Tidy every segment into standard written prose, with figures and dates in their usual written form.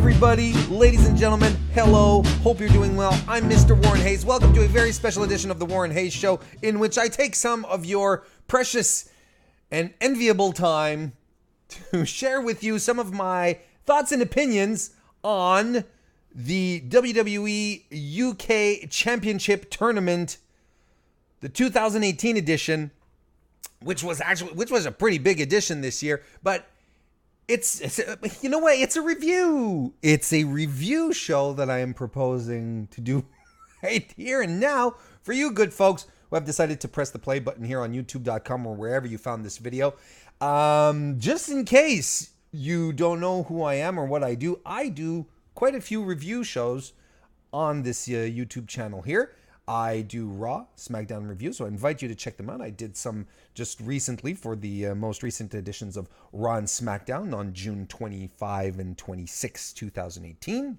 everybody, ladies and gentlemen, hello, hope you're doing well. I'm Mr. Warren Hayes. Welcome to a very special edition of the Warren Hayes Show, in which I take some of your precious and enviable time to share with you some of my thoughts and opinions on the WWE UK Championship Tournament, the 2018 edition, which was a pretty big edition this year, but it's you know what? It's a review. It's a review show that I am proposing to do right here and now for you good folks who have decided to press the play button here on YouTube.com or wherever you found this video. Just in case you don't know who I am or what I do quite a few review shows on this YouTube channel here. I do Raw, SmackDown reviews, so I invite you to check them out. I did some just recently for the most recent editions of Raw and SmackDown on June 25 and 26, 2018.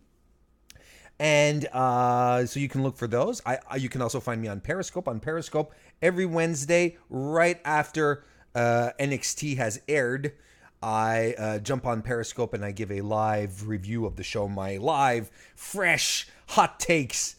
And so you can look for those. You can also find me on Periscope. On Periscope, every Wednesday, right after NXT has aired, I jump on Periscope and I give a live review of the show, my live, fresh, hot takes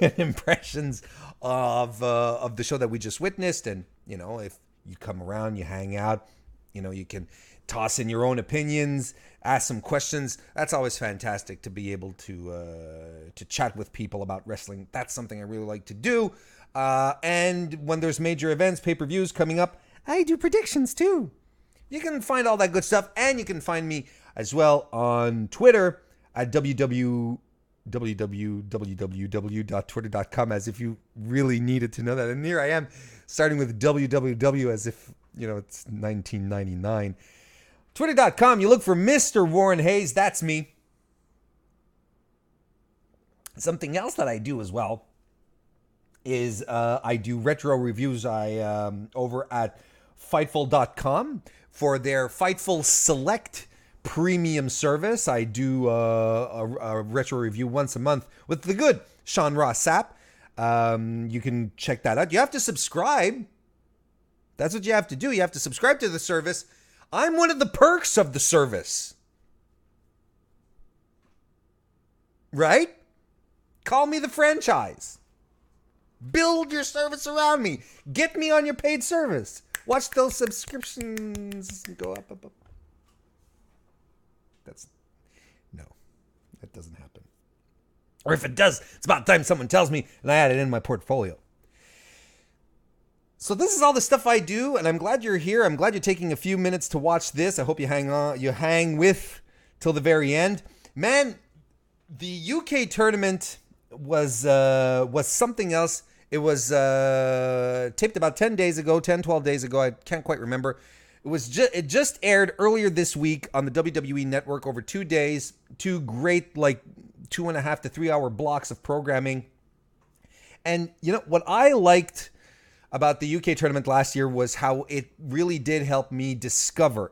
and impressions of the show that we just witnessed. And, you know, if you come around, you hang out, you know, you can toss in your own opinions, ask some questions. That's always fantastic to be able to chat with people about wrestling. That's something I really like to do. And when there's major events, pay-per-views coming up, I do predictions too. You can find all that good stuff, and you can find me as well on Twitter at www.twitter.com, as if you really needed to know that. And here I am, starting with www as if, you know, it's 1999. Twitter.com, you look for Mr. Warren Hayes, that's me. Something else that I do as well is I do retro reviews. I over at Fightful.com for their Fightful Select premium service. I do a retro review once a month with the good Sean Ross Sapp. You can check that out. You have to subscribe. That's what you have to do. You have to subscribe to the service. I'm one of the perks of the service. Right? Call me the franchise. Build your service around me. Get me on your paid service. Watch those subscriptions go up. That doesn't happen. Or if it does, it's about time someone tells me and I add it in my portfolio. So this is all the stuff I do, and I'm glad you're here. I'm glad you're taking a few minutes to watch this. I hope you hang with till the very end. Man, the UK tournament was something else. It was taped about 12 days ago. I can't quite remember. It just aired earlier this week on the WWE Network over 2 days. Two great, like 2.5 to 3 hour blocks of programming. And you know what I liked about the UK tournament last year was how it really did help me discover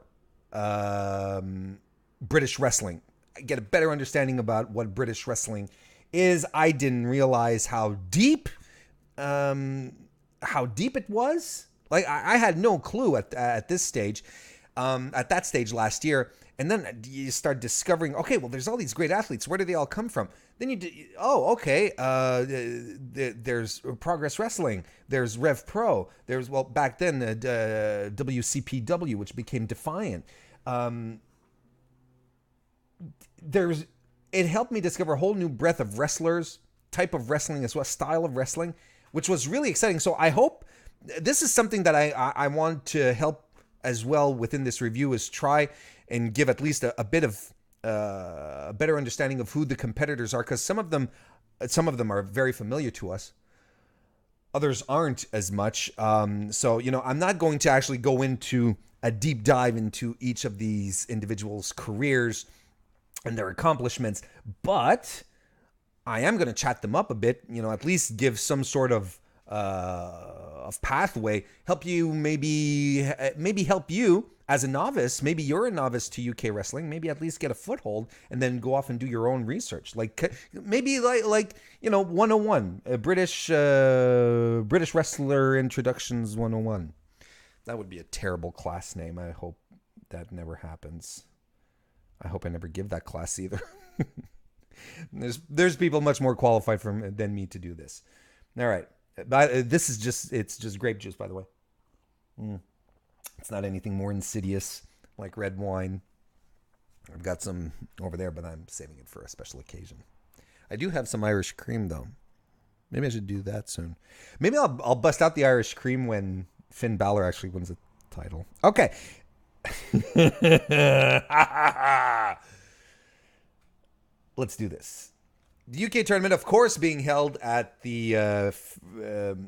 British wrestling. I get a better understanding about what British wrestling is. I didn't realize how deep it was. Like, I had no clue at this stage, at that stage last year. And then you start discovering, okay, well, there's all these great athletes. Where do they all come from? Then there's Progress Wrestling. There's Rev Pro. There's, well, back then, WCPW, which became Defiant. It helped me discover a whole new breadth of wrestlers, type of wrestling as well, style of wrestling, which was really exciting. So I hope this is something that I want to help as well within this review, is try and give at least a bit of a better understanding of who the competitors are, because some of them are very familiar to us. Others aren't as much. So, you know, I'm not going to actually go into a deep dive into each of these individuals' careers and their accomplishments, but I am going to chat them up a bit, you know, at least give some sort of pathway, help you maybe help you as a novice. Maybe you're a novice to UK wrestling, maybe at least get a foothold and then go off and do your own research. Like maybe like you know, 101, British wrestler introductions 101. That would be a terrible class name. I hope that never happens. I hope I never give that class either. There's people much more qualified than me to do this. All right. This is it's just grape juice, by the way. It's not anything more insidious like red wine. I've got some over there, but I'm saving it for a special occasion. I do have some Irish cream, though. Maybe I should do that soon. Maybe I'll bust out the Irish cream when Finn Balor actually wins the title. Okay. Let's do this. The UK tournament, of course, being held at the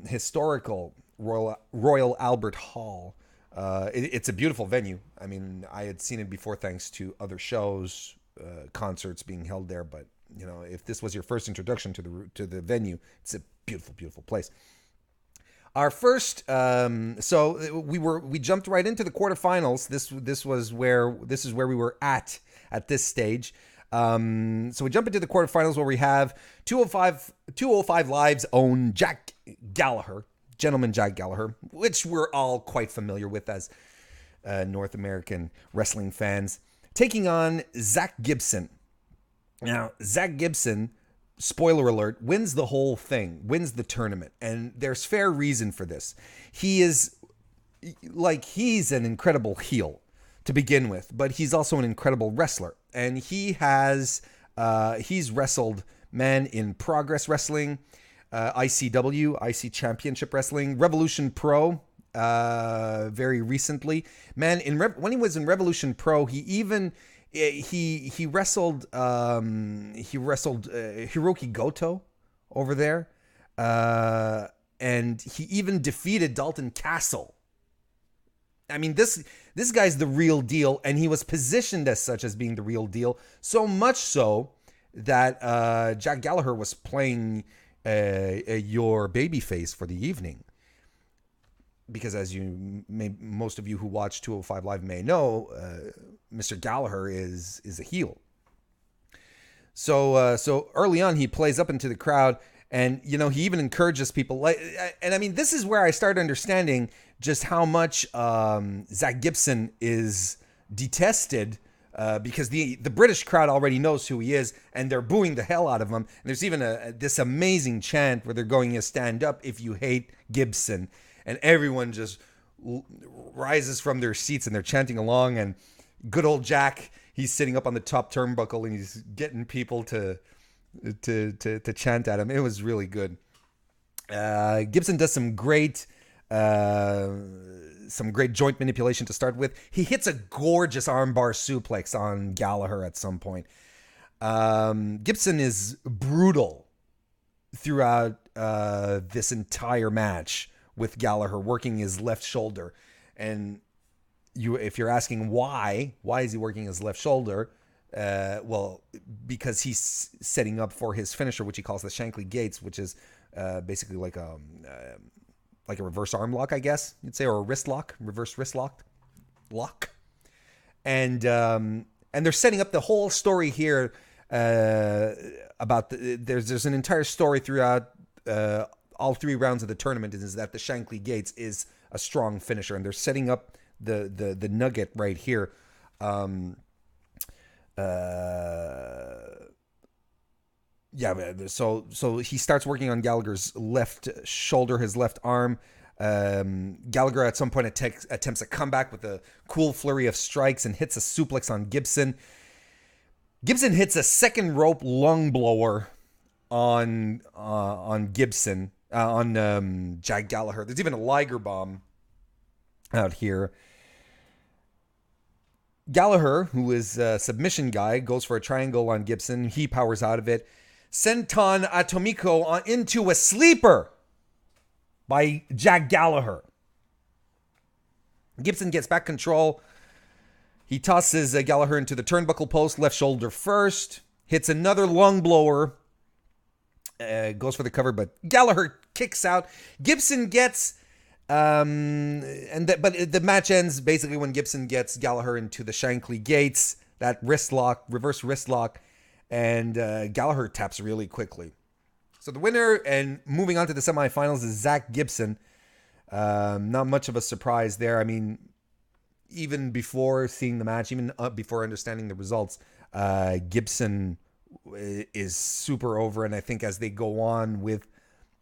historical Royal Albert Hall. It's a beautiful venue. I mean, I had seen it before thanks to other shows, concerts being held there. But, you know, if this was your first introduction to the venue, it's a beautiful, beautiful place. Our first, so we jumped right into the quarterfinals. This is where we were at this stage. So we jump into the quarterfinals where we have 205 Live's own Jack Gallagher, Gentleman Jack Gallagher, which we're all quite familiar with as North American wrestling fans, taking on Zach Gibson. Now, Zach Gibson, spoiler alert, wins the whole thing, wins the tournament, and there's fair reason for this. He's an incredible heel to begin with, but he's also an incredible wrestler. And he's wrestled Man in Progress Wrestling, ICW, IC Championship Wrestling, Revolution Pro, very recently. Man, when he was in Revolution Pro, he wrestled Hiroki Goto over there, and he even defeated Dalton Castle. I mean, this guy's the real deal, and he was positioned as such as being the real deal, so much so that Jack Gallagher was playing your babyface for the evening. Because as most of you who watch 205 Live may know, Mr. Gallagher is a heel. So early on, he plays up into the crowd, and you know he even encourages people. And I mean, this is where I start understanding just how much Zach Gibson is detested, because the British crowd already knows who he is, and they're booing the hell out of him. And there's even this amazing chant where they're going to stand up if you hate Gibson, and everyone just rises from their seats and they're chanting along. And good old Jack, he's sitting up on the top turnbuckle and he's getting people to chant at him. It was really good. Gibson does some great joint manipulation to start with. He hits a gorgeous armbar suplex on Gallagher at some point. Gibson is brutal throughout this entire match, with Gallagher working his left shoulder. And if you're asking why is he working his left shoulder? Well, because he's setting up for his finisher, which he calls the Shankly Gates, which is basically like a reverse arm lock, I guess you'd say, or a wrist lock, reverse wrist lock. And they're setting up the whole story here about there's an entire story throughout all three rounds of the tournament is that the Shankly Gates is a strong finisher, and they're setting up the nugget right here. So he starts working on Gallagher's left shoulder, his left arm. Gallagher at some point attempts a comeback with a cool flurry of strikes and hits a suplex on Gibson. Gibson hits a second rope lung blower on Gibson, on Jack Gallagher. There's even a Liger bomb out here. Gallagher, who is a submission guy, goes for a triangle on Gibson. He powers out of it. Senton Atomiko into a sleeper by Jack Gallagher. Gibson gets back control. He tosses Gallagher into the turnbuckle post, left shoulder first. Hits another lung blower. Goes for the cover, but Gallagher kicks out. Gibson gets... but the match ends basically when Gibson gets Gallagher into the Shankly Gates, that wrist lock, reverse wrist lock, and Gallagher taps really quickly. So the winner and moving on to the semifinals is Zach Gibson. Not much of a surprise there. I mean, even before seeing the match, even before understanding the results, Gibson is super over, and I think as they go on with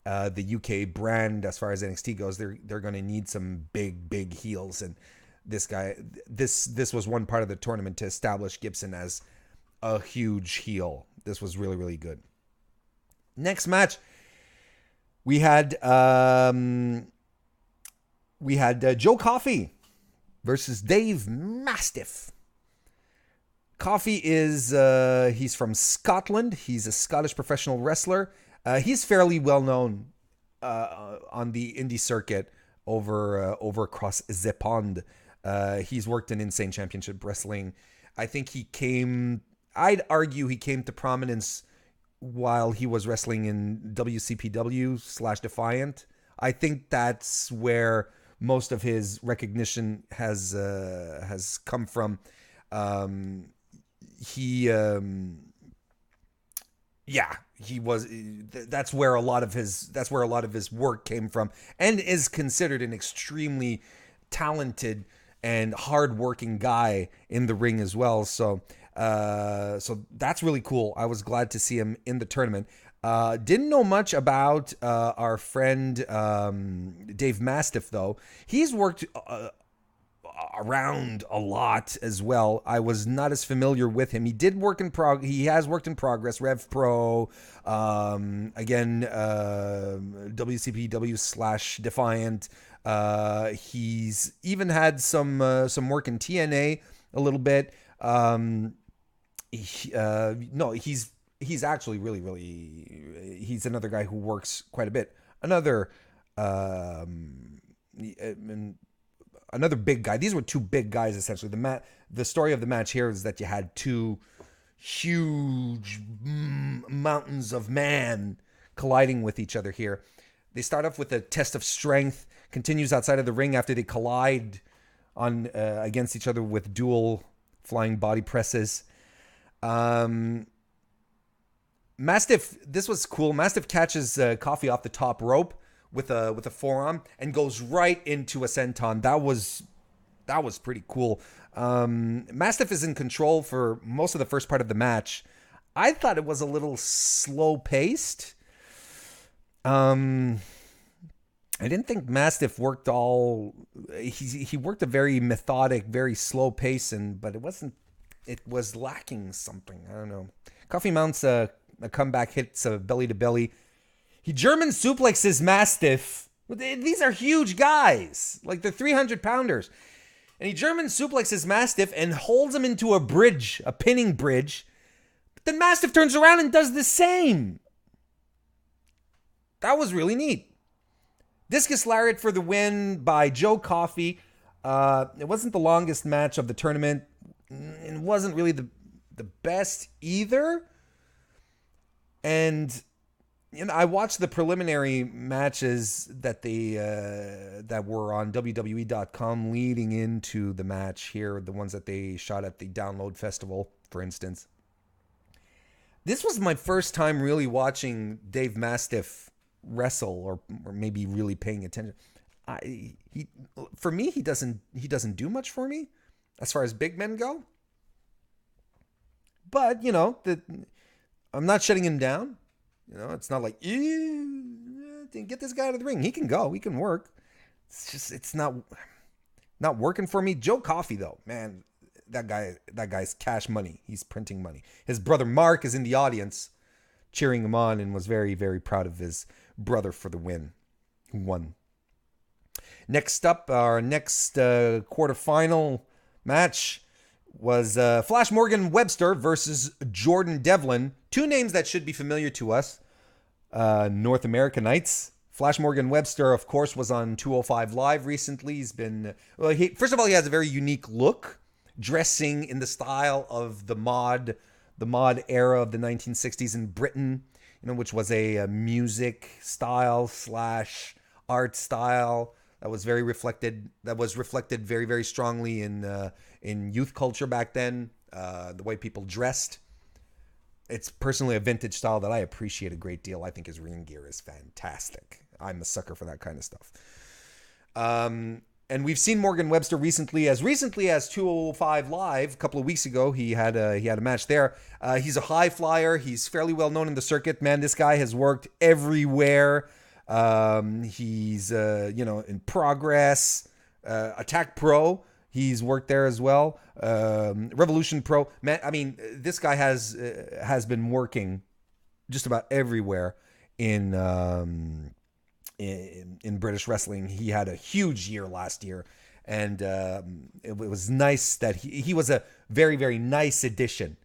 the UK brand as far as NXT goes, they're going to need some big heels, and this was one part of the tournament to establish Gibson as a huge heel. This was really good. Next match, we had Joe Coffey versus Dave Mastiff. Coffey is he's from Scotland. He's a Scottish professional wrestler. He's fairly well known on the indie circuit over across the pond. He's worked in Insane Championship Wrestling. I think I'd argue he came to prominence while he was wrestling in WCPW / Defiant. I think that's where most of his recognition has come from. That's where a lot of his work came from, and is considered an extremely talented and hardworking guy in the ring as well. So that's really cool. I was glad to see him in the tournament. Didn't know much about our friend Dave Mastiff, though. He's worked around a lot as well. I was not as familiar with him. He did work in He has worked in Progress, Rev Pro, again, WCPW / Defiant. He's even had some work in TNA a little bit. He's actually really he's another guy who works quite a bit. Another big guy. These were two big guys, essentially. The story of the match here is that you had two huge mountains of man colliding with each other here. They start off with a test of strength, continues outside of the ring after they collide on against each other with dual flying body presses. Mastiff, this was cool. Mastiff catches Coffey off the top rope with a forearm and goes right into a senton. That was pretty cool. Mastiff is in control for most of the first part of the match. I thought it was a little slow paced. I didn't think Mastiff worked he worked a very methodic, very slow pace, but it was lacking something. I don't know. Coffey mounts a comeback, hits a belly to belly. He German suplexes Mastiff. These are huge guys. Like, they're 300-pounders. And he German suplexes Mastiff and holds him into a bridge, a pinning bridge. But then Mastiff turns around and does the same. That was really neat. Discus Lariat for the win by Joe Coffey. It wasn't the longest match of the tournament. It wasn't really the best either. And I watched the preliminary matches that that were on WWE.com leading into the match here, the ones that they shot at the Download Festival, for instance. This was my first time really watching Dave Mastiff wrestle, or maybe really paying attention. For me, he doesn't do much for me as far as big men go. But I'm not shutting him down. It's not like, get this guy out of the ring. He can go. He can work. It's not working for me. Joe Coffey, though, man, that guy's cash money. He's printing money. His brother Mark is in the audience cheering him on and was very, very proud of his brother for the win, who won. Next up, our next quarterfinal match was Flash Morgan Webster versus Jordan Devlin. Two names that should be familiar to us, North Americanites. Flash Morgan Webster, of course, was on 205 Live recently. He's been... first of all, he has a very unique look, dressing in the style of the mod era of the 1960s in Britain, which was a music style / art style that was reflected very, very strongly in youth culture back then. The way people dressed. It's personally a vintage style that I appreciate a great deal. I think his ring gear is fantastic. I'm a sucker for that kind of stuff. And we've seen Morgan Webster recently as 205 Live a couple of weeks ago. He had a match there. He's a high flyer. He's fairly well known in the circuit. Man, this guy has worked everywhere. He's in Progress, Attack Pro. He's worked there as well. Revolution Pro. Man, I mean, this guy has been working just about everywhere in British wrestling. He had a huge year last year, and it was nice that he was a very, very nice addition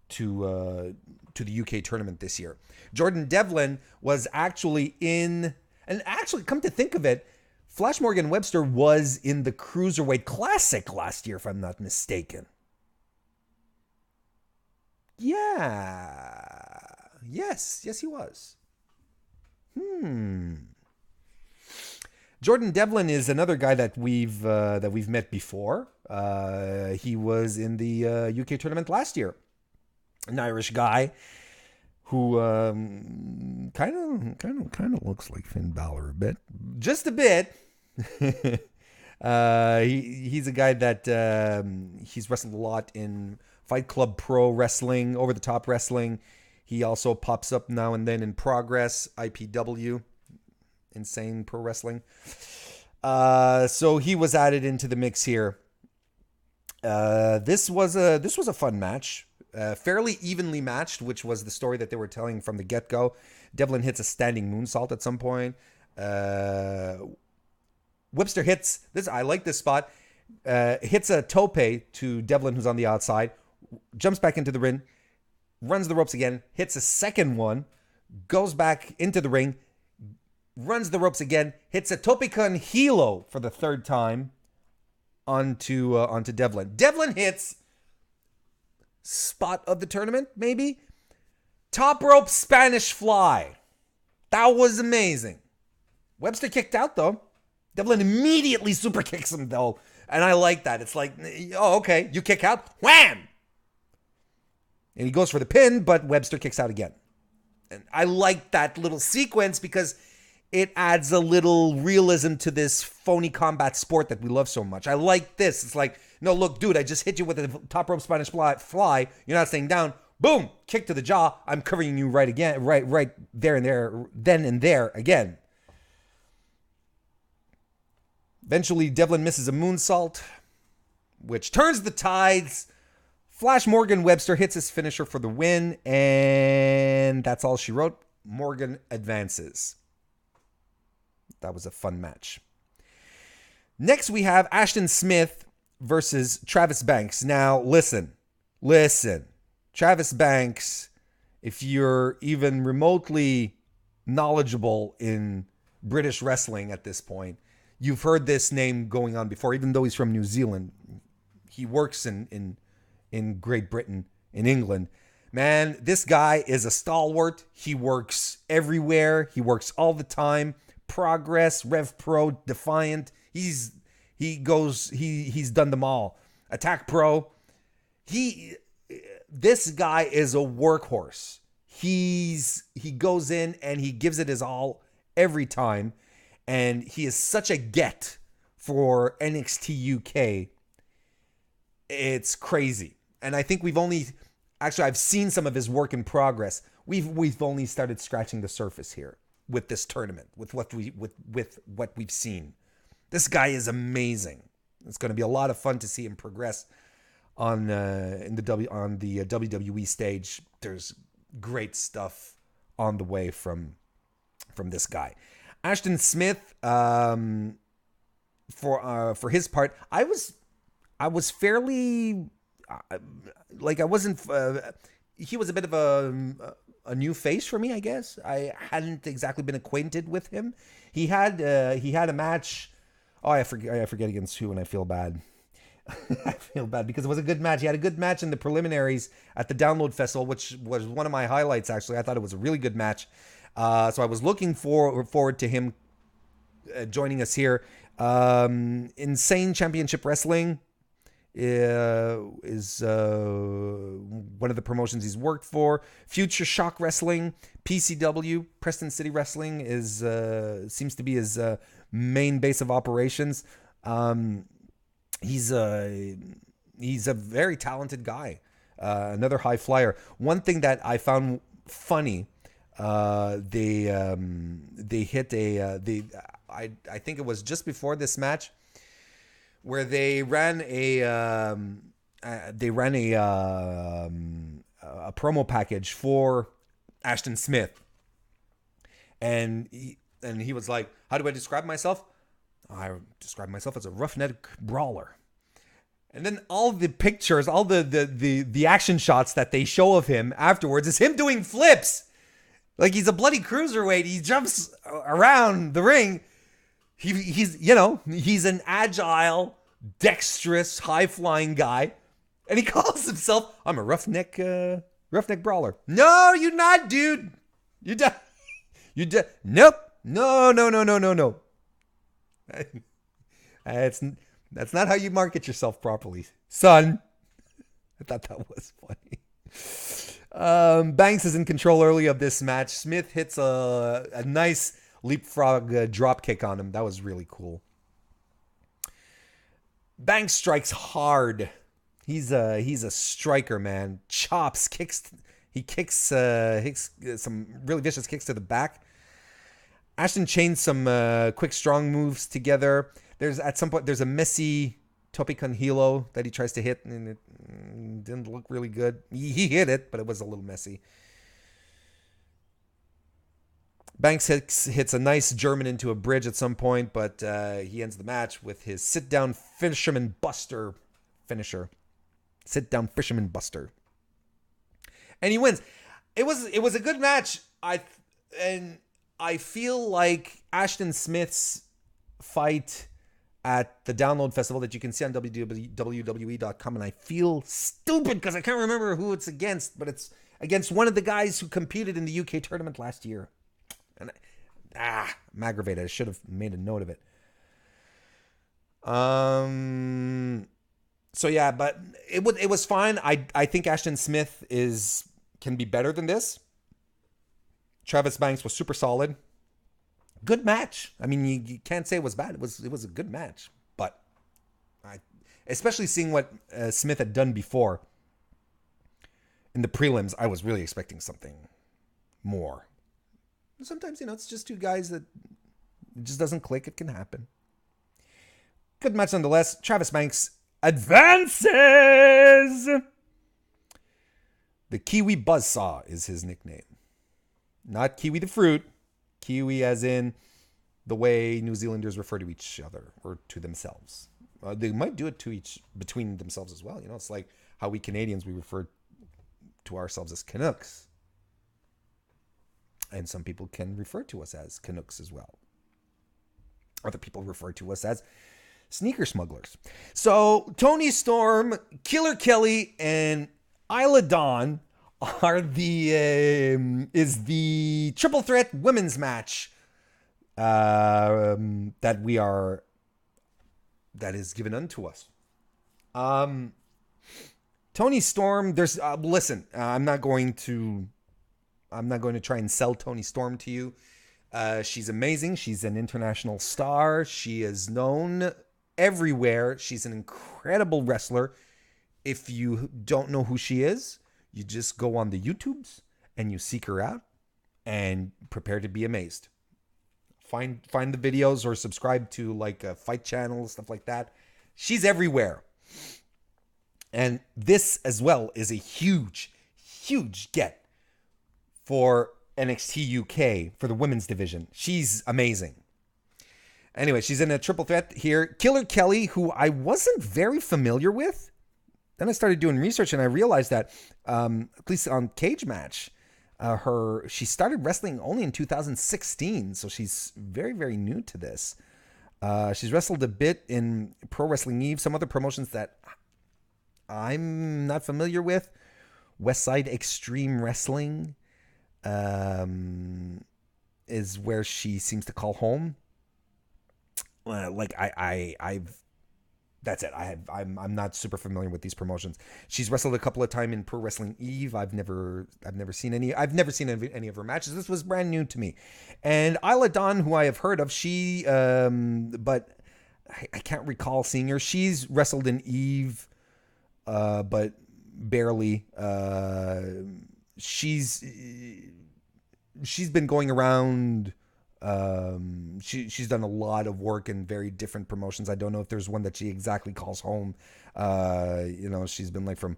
to the UK tournament this year. Jordan Devlin was actually come to think of it, Flash Morgan Webster was in the Cruiserweight Classic last year, if I'm not mistaken. Yeah. Yes, he was. Jordan Devlin is another guy that we've met before. He was in the UK tournament last year. An Irish guy who kind of looks like Finn Balor a bit, just a bit. He's a guy that he's wrestled a lot in Fight Club Pro Wrestling, Over the Top Wrestling. He also pops up now and then in Progress, IPW, Insane Pro Wrestling. So he was added into the mix here. This was a fun match, fairly evenly matched, which was the story that they were telling from the get-go. Devlin hits a standing moonsault at some point. Webster hits this. I like this spot. Hits a tope to Devlin, who's on the outside. Jumps back into the ring. Runs the ropes again. Hits a second one. Goes back into the ring. Runs the ropes again. Hits a tope con hilo for the third time onto Devlin. Devlin hits spot of the tournament, maybe. Top rope Spanish fly. That was amazing. Webster kicked out, though. Devlin immediately super kicks him, though. And I like that. It's like, oh, okay, you kick out. Wham! And he goes for the pin, but Webster kicks out again. And I like that little sequence because it adds a little realism to this phony combat sport that we love so much. I like this. It's like, no, look, dude, I just hit you with a top rope Spanish fly. You're not staying down. Boom, kick to the jaw. I'm covering you right there and there, then and there again. Eventually, Devlin misses a moonsault, which turns the tides. Flash Morgan Webster hits his finisher for the win, and that's all she wrote. Morgan advances. That was a fun match. Next, we have Ashton Smith versus Travis Banks. Now, listen. Travis Banks, if you're even remotely knowledgeable in British wrestling at this point, you've heard this name going on before, even though he's from New Zealand. He works in Great Britain, in England. Man, this guy is a stalwart. He works everywhere. He works all the time. Progress, Rev Pro, Defiant. He's done them all. Attack Pro. This guy is a workhorse. He goes in and he gives it his all every time. And he is such a get for NXT UK. It's crazy. And I think I've seen some of his work in Progress. We've only started scratching the surface here with this tournament, with what we've seen. This guy is amazing. It's going to be a lot of fun to see him progress on the WWE stage. There's great stuff on the way from this guy. Ashton Smith, for his part, I was fairly I wasn't. He was a bit of a new face for me, I guess. I hadn't exactly been acquainted with him. He had a match. Oh, I forget against who, and I feel bad. I feel bad because it was a good match. He had a good match in the preliminaries at the Download Festival, which was one of my highlights, actually. I thought it was a really good match. So I was looking forward to him joining us here. Insane Championship Wrestling is one of the promotions he's worked for. Future Shock Wrestling, PCW, Preston City Wrestling seems to be his main base of operations. He's a very talented guy, another high flyer. One thing that I found funny, they hit I think it was just before this match where they ran a promo package for Ashton Smith, and he was like, "How do I describe myself? I describe myself as a roughneck brawler." And then all the pictures, all the action shots that they show of him afterwards is him doing flips. Like he's a bloody cruiserweight. He jumps around the ring. He's an agile, dexterous, high-flying guy. And he calls himself, I'm a roughneck brawler. No, you're not, dude. Nope. No. That's not how you market yourself properly, son. I thought that was funny. Banks is in control early of this match. Smith hits a nice leapfrog drop kick on him. That was really cool. Banks strikes hard. He's a striker, man. Chops, kicks. He kicks some really vicious kicks to the back. Ashton chains some quick, strong moves together. At some point, there's a messy tope con hilo that he tries to hit, and it didn't look really good. He hit it, but it was a little messy. Banks hits a nice German into a bridge at some point, but he ends the match with his sit-down fisherman buster finisher. Sit-down fisherman buster. And he wins. It was a good match. I feel like Ashton Smith's fight at the Download Festival that you can see on WWE.com, and I feel stupid because I can't remember who it's against, but it's against one of the guys who competed in the UK tournament last year. And I'm aggravated. I should have made a note of it. So yeah, but it was fine. I think Ashton Smith can be better than this. Travis Banks was super solid. Good match. I mean, you can't say it was bad. It was a good match, but especially seeing what Smith had done before in the prelims, I was really expecting something more. Sometimes, it's just two guys that it just doesn't click. It can happen. Good match nonetheless. Travis Banks advances. The Kiwi Buzzsaw is his nickname. Not Kiwi the fruit. Kiwi as in the way New Zealanders refer to each other or to themselves. They might do it between themselves as well. It's like how we Canadians, we refer to ourselves as Canucks. And some people can refer to us as Canucks as well. Other people refer to us as sneaker smugglers. So Toni Storm, Killer Kelly, and Isla Dawn are the triple threat women's match that is given unto us. Toni Storm, there's listen, I'm not going to try and sell Toni Storm to you. She's amazing. She's an international star. She is known everywhere. She's an incredible wrestler. If you don't know who she is, you just go on the YouTubes and you seek her out and prepare to be amazed. Find the videos or subscribe to like a fight channel, stuff like that. She's everywhere. And this as well is a huge, huge get for NXT UK for the women's division. She's amazing. Anyway, she's in a triple threat here. Killer Kelly, who I wasn't very familiar with. Then I started doing research and I realized that, at least on Cage Match, she started wrestling only in 2016. So she's very, very new to this. She's wrestled a bit in Pro Wrestling Eve, some other promotions that I'm not familiar with. Westside Extreme Wrestling is where she seems to call home. That's it. I'm not super familiar with these promotions. She's wrestled a couple of times in Pro Wrestling Eve. I've never seen any of her matches. This was brand new to me. And Isla Dawn, who I have heard of, but I can't recall seeing her. She's wrestled in Eve, but barely. She's been going around. She's done a lot of work in very different promotions. I don't know if there's one that she exactly calls home. She's been like from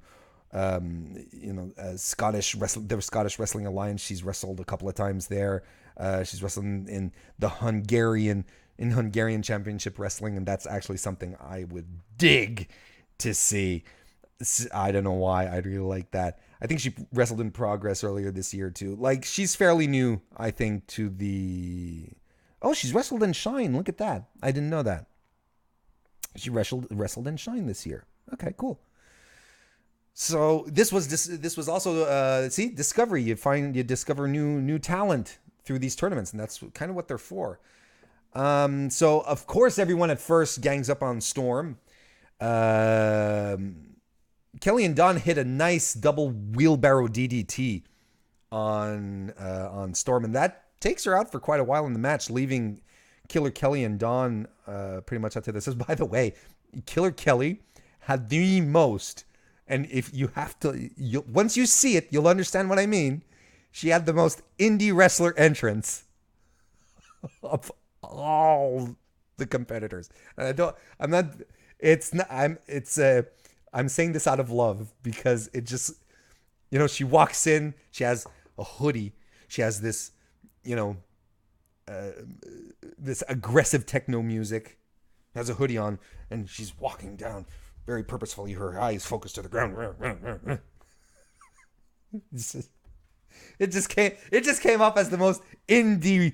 Scottish wrestling. The Scottish Wrestling Alliance. She's wrestled a couple of times there. She's wrestling in the Hungarian Championship Wrestling, and that's actually something I would dig to see. I don't know why. I'd really like that. I think she wrestled in Progress earlier this year too. Like, she's fairly new, I think, to the. Oh, she's wrestled in Shine. Look at that. I didn't know that. She wrestled in Shine this year. Okay, cool. So this was also discovery. You discover new talent through these tournaments, and that's kind of what they're for. So of course everyone at first gangs up on Storm. Kelly and Dawn hit a nice double wheelbarrow DDT on Storm, and that takes her out for quite a while in the match, leaving Killer Kelly and Dawn pretty much up to this. By the way, Killer Kelly had the most, and if you have to, once you see it, you'll understand what I mean. She had the most indie wrestler entrance of all the competitors. And I'm saying this out of love because it just, she walks in, she has a hoodie, she has this, this aggressive techno music, has a hoodie on, and she's walking down very purposefully, her eyes focused to the ground. It just came off as the most indie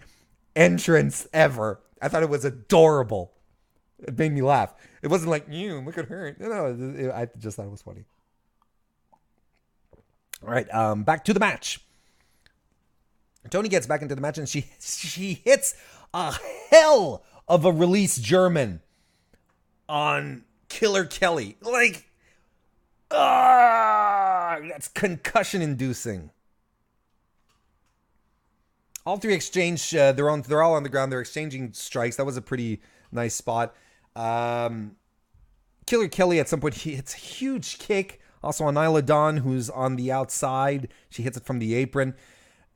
entrance ever. I thought it was adorable. It made me laugh. It wasn't like, look at her. No, I just thought it was funny. All right, back to the match. Tony gets back into the match, and she hits a hell of a release German on Killer Kelly. Like, that's concussion inducing. All three exchange. They're all on the ground. They're exchanging strikes. That was a pretty nice spot. Killer Kelly at some point he hits a huge kick. Also on Isla Dawn, who's on the outside. She hits it from the apron.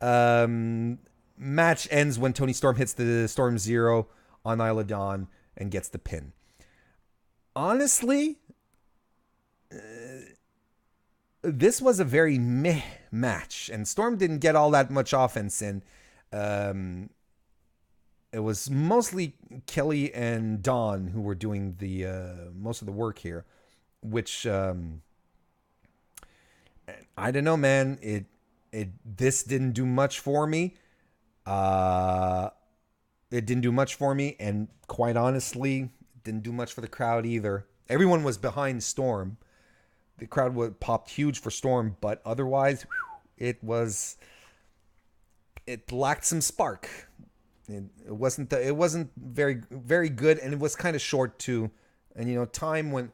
Match ends when Toni Storm hits the Storm Zero on Isla Dawn and gets the pin. Honestly, this was a very meh match, and Storm didn't get all that much offense in. It was mostly Kelly and Dawn who were doing the most of the work here, which I don't know, man. This didn't do much for me. It didn't do much for me, and quite honestly, it didn't do much for the crowd either. Everyone was behind Storm. The crowd popped huge for Storm, but otherwise, it lacked some spark. It wasn't very, very good, and it was kind of short too. And time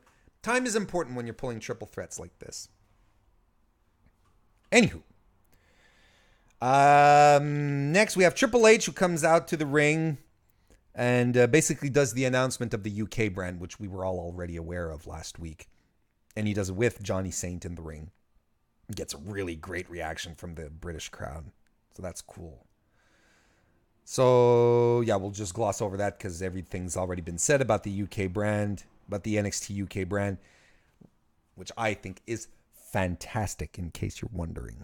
is important when you're pulling triple threats like this. Anywho, next we have Triple H, who comes out to the ring and basically does the announcement of the UK brand, which we were all already aware of last week, and he does it with Johnny Saint in the ring. Gets a really great reaction from the British crowd, so that's cool. So, yeah, we'll just gloss over that because everything's already been said about the UK brand, about the NXT UK brand, which I think is fantastic, in case you're wondering.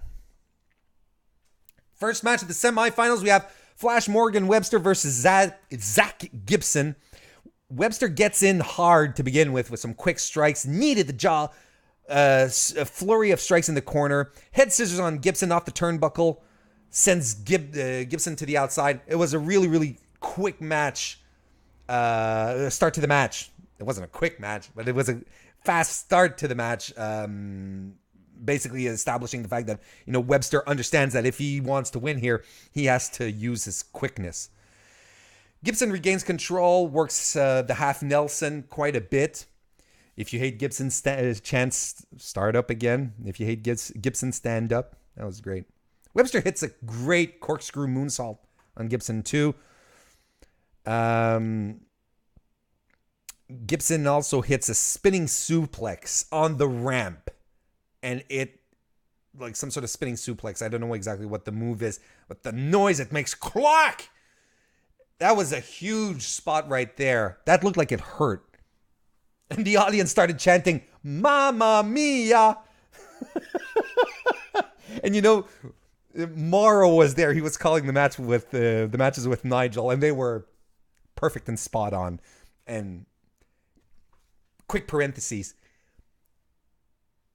First match of the semifinals, we have Flash Morgan Webster versus Zach Gibson. Webster gets in hard to begin with some quick strikes, kneed at the jaw, a flurry of strikes in the corner, head scissors on Gibson off the turnbuckle, sends Gibson to the outside. It was a really, really quick match. Start to the match. It wasn't a quick match, but it was a fast start to the match. Basically establishing the fact that, Webster understands that if he wants to win here, he has to use his quickness. Gibson regains control, works the half Nelson quite a bit. If you hate Gibson's chance, start up again. If you hate Gibson, stand up. That was great. Webster hits a great corkscrew moonsault on Gibson too. Gibson also hits a spinning suplex on the ramp. And it, like some sort of spinning suplex. I don't know exactly what the move is, but the noise it makes, clack! That was a huge spot right there. That looked like it hurt. And the audience started chanting, Mamma Mia! And you know, Morrow was there. He was calling the matches with Nigel, and they were perfect and spot on. And quick parentheses.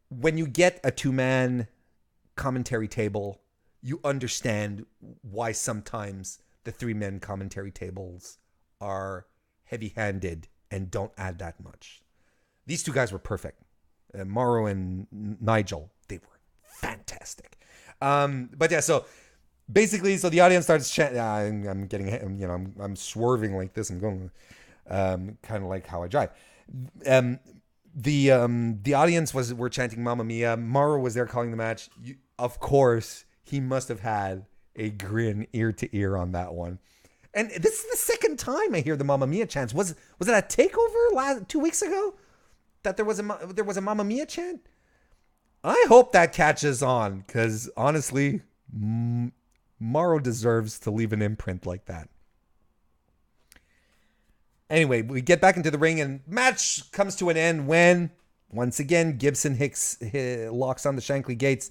When you get a two-man commentary table, you understand why sometimes the three-man commentary tables are heavy-handed and don't add that much. These two guys were perfect. Morrow and Nigel, they were fantastic. But yeah, so basically, so the audience starts chanting. I'm getting, you know, I'm swerving like this. I'm going kind of like how I drive. The audience were chanting Mamma Mia. Morrow was there calling the match. Of course, he must have had a grin ear to ear on that one. And this is the second time I hear the Mamma Mia chants. Was it a takeover 2 weeks ago that there was a Mamma Mia chant? I hope that catches on, because honestly, Morrow deserves to leave an imprint like that. Anyway, we get back into the ring, and match comes to an end when, once again, Gibson Hicks locks on the Shankly Gates.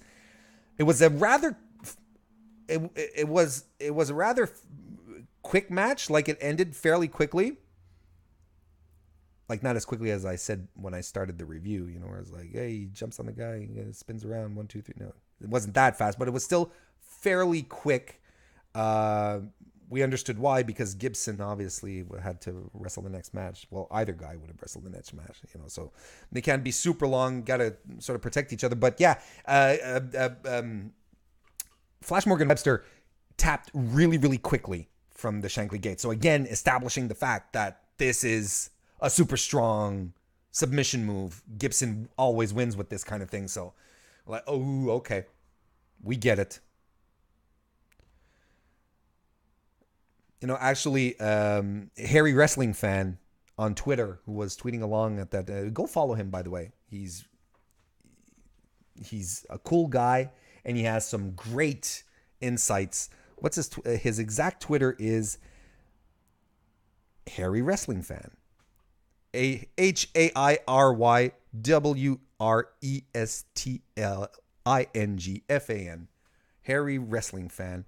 It was a rather quick match. Like, it ended fairly quickly. Like, not as quickly as I said when I started the review, you know, where I was like, hey, he jumps on the guy, he spins around, 1, 2, 3. No, it wasn't that fast, but it was still fairly quick. We understood why, because Gibson obviously had to wrestle the next match. Well, either guy would have wrestled the next match, you know, so they can't be super long, got to sort of protect each other. But yeah, Flash Morgan Webster tapped really, really quickly from the Shankly Gate. So again, establishing the fact that this is a super strong submission move. Gibson always wins with this kind of thing. So, like, oh, okay. We get it. You know, actually, Harry Wrestling Fan on Twitter, who was tweeting along at that, go follow him, by the way. He's a cool guy, and he has some great insights. What's his exact Twitter is Harry Wrestling Fan. HARRYWRESTLINGFAN. Harry Wrestling Fan.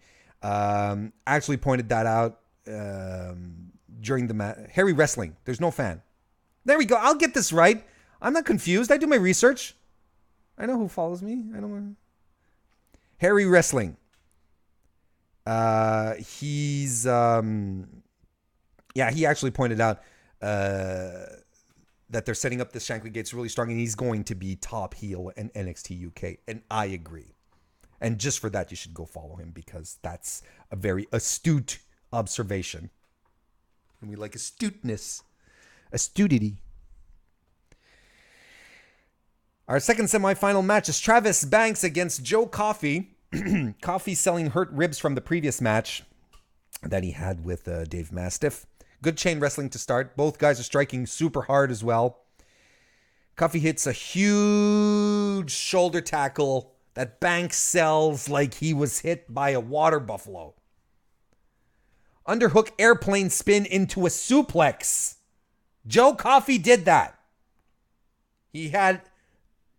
Actually pointed that out during the match. Harry Wrestling. There's no fan. There we go. I'll get this right. I'm not confused. I do my research. I know who follows me. I don't want. Harry Wrestling. He's he actually pointed out that they're setting up the Shankly Gates really strong, and he's going to be top heel in NXT UK, and I agree. And just for that, you should go follow him, because that's a very astute observation. And we like astuteness. Astutity. Our second semifinal match is Travis Banks against Joe Coffey. Coffey selling hurt ribs from the previous match that he had with Dave Mastiff. Good chain wrestling to start. Both guys are striking super hard as well. Coffey hits a huge shoulder tackle that Banks sells like he was hit by a water buffalo. Underhook airplane spin into a suplex. Joe Coffey did that. He had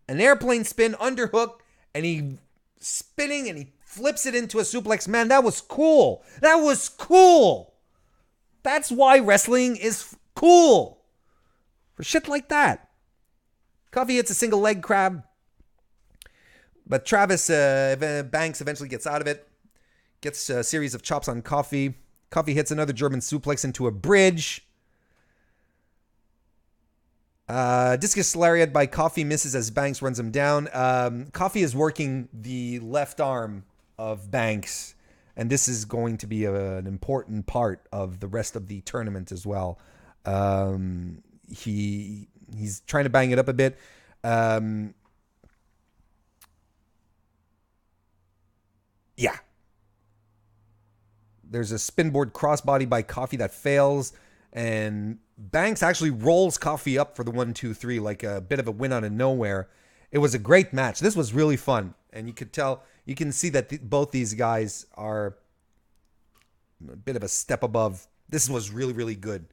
an airplane spin, underhook, and he spinning and he flips it into a suplex. Man, that was cool. That was cool. That's why wrestling is cool. For shit like that. Coffey hits a single leg crab. But Travis Banks eventually gets out of it. Gets a series of chops on Coffey. Coffey hits another German suplex into a bridge. Discus lariat by Coffey misses as Banks runs him down. Coffey is working the left arm of Banks, and this is going to be an important part of the rest of the tournament as well. He's trying to bang it up a bit. Yeah. There's a spinboard crossbody by Coffey that fails, and Banks actually rolls Coffee up for the 1-2-3, like a bit of a win out of nowhere. It was a great match. This was really fun. And you can see that both these guys are a bit of a step above. This was really, really good.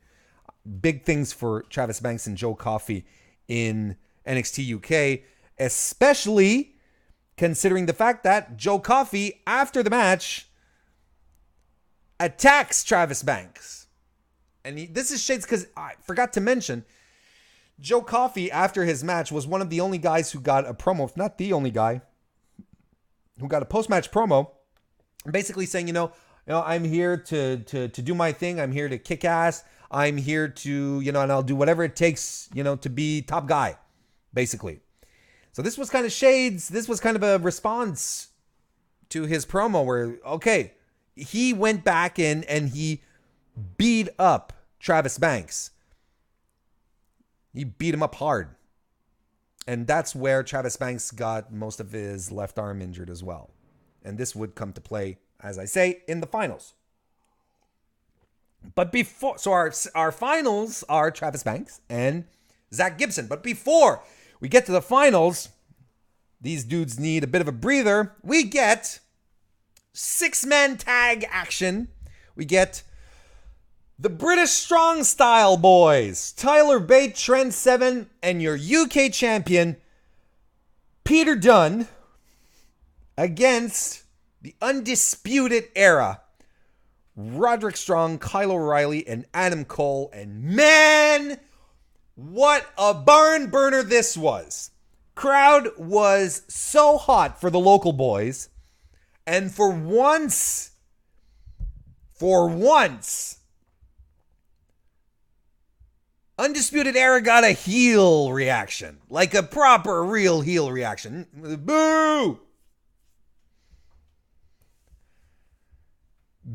Big things for Travis Banks and Joe Coffey in NXT UK, especially considering the fact that Joe Coffey, after the match, attacks Travis Banks. And this is shades because I forgot to mention, Joe Coffey, after his match, was one of the only guys who got a promo, if not the only guy, who got a post-match promo, basically saying, I'm here to do my thing. I'm here to kick ass. I'm here to, and I'll do whatever it takes, to be top guy, basically. So this was kind of shades. This was kind of a response to his promo where, okay, he went back in and he beat up Travis Banks. He beat him up hard. And that's where Travis Banks got most of his left arm injured as well. And this would come to play, as I say, in the finals. But before, so our finals are Travis Banks and Zach Gibson. But before we get to the finals, these dudes need a bit of a breather. We get 6-man tag action. We get the British Strong Style boys, Tyler Bate, Trent Seven, and your UK champion, Peter Dunne, against the Undisputed Era, Roderick Strong, Kyle O'Reilly, and Adam Cole. And man, what a barn burner this was. Crowd was so hot for the local boys. And for once, Undisputed Era got a heel reaction. Like a proper, real heel reaction. Boo!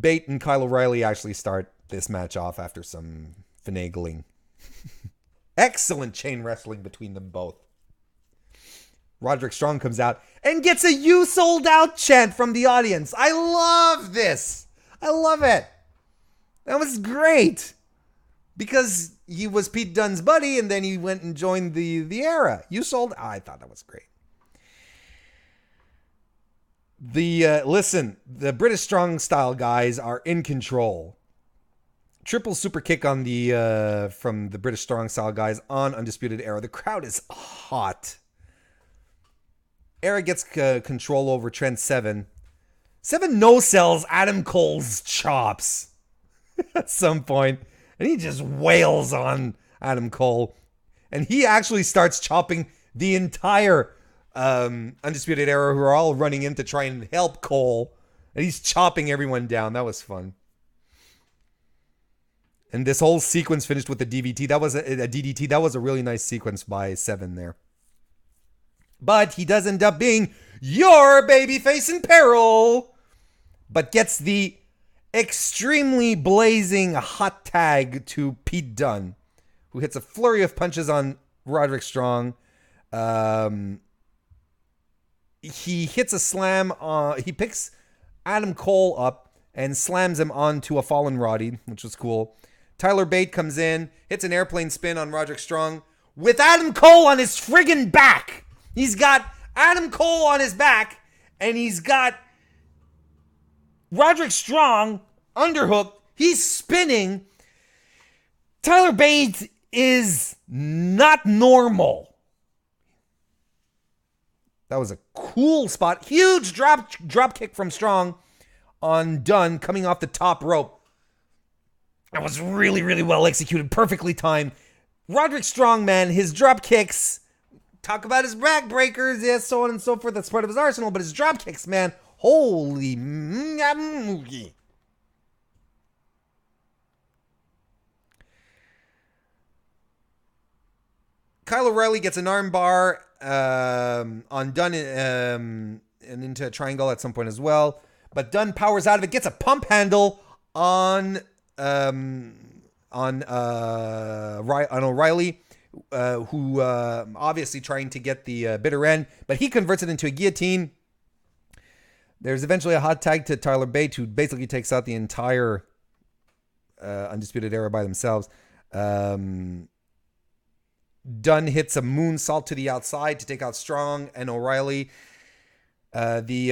Bate and Kyle O'Reilly actually start this match off after some finagling. Excellent chain wrestling between them both. Roderick Strong comes out and gets a "You sold out" chant from the audience. I love this. I love it. That was great. Because he was Pete Dunne's buddy and then he went and joined the Era. You sold. I thought that was great. Listen, the British Strong Style guys are in control. Triple super kick on from the British Strong Style guys on Undisputed Era. The crowd is hot. Era gets control over Trent Seven. Seven no-sells Adam Cole's chops at some point. And he just wails on Adam Cole. And he actually starts chopping the entire Undisputed Era, who are all running in to try and help Cole. And he's chopping everyone down. That was fun. And this whole sequence finished with a DDT. That was a DDT. That was a really nice sequence by Seven there. But he does end up being your babyface in peril. But gets the extremely blazing hot tag to Pete Dunne, who hits a flurry of punches on Roderick Strong. He hits a slam. He picks Adam Cole up and slams him onto a fallen Roddy, which was cool. Tyler Bate comes in, hits an airplane spin on Roderick Strong with Adam Cole on his friggin' back. He's got Adam Cole on his back, and he's got Roderick Strong underhooked. He's spinning. Tyler Bate is not normal. That was a cool spot. Huge drop kick from Strong on Dunne coming off the top rope. That was really, really well executed. Perfectly timed. Roderick Strong, man, his drop kicks. Talk about his backbreakers, yes, so on and so forth. That's part of his arsenal. But his drop kicks, man, holy moogie. Kyle O'Reilly gets an armbar on Dunne and into a triangle at some point as well. But Dunne powers out of it, gets a pump handle on O'Reilly, who obviously trying to get the bitter end, but he converts it into a guillotine. There's eventually a hot tag to Tyler Bate, who basically takes out the entire Undisputed Era by themselves. Dunn hits a moonsault to the outside to take out Strong and O'Reilly. Bate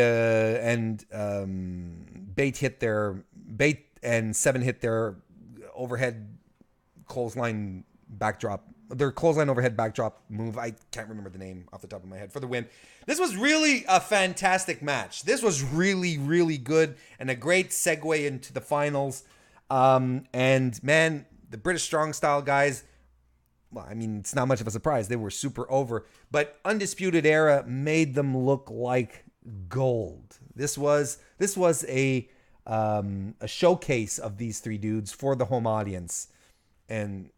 and Seven hit their overhead clothesline backdrop. Their clothesline overhead backdrop move. I can't remember the name off the top of my head for the win. This was really a fantastic match. This was really, really good and a great segue into the finals. And man, the British Strong Style guys, well, I mean, it's not much of a surprise. They were super over, but Undisputed Era made them look like gold. This was a showcase of these three dudes for the home audience, and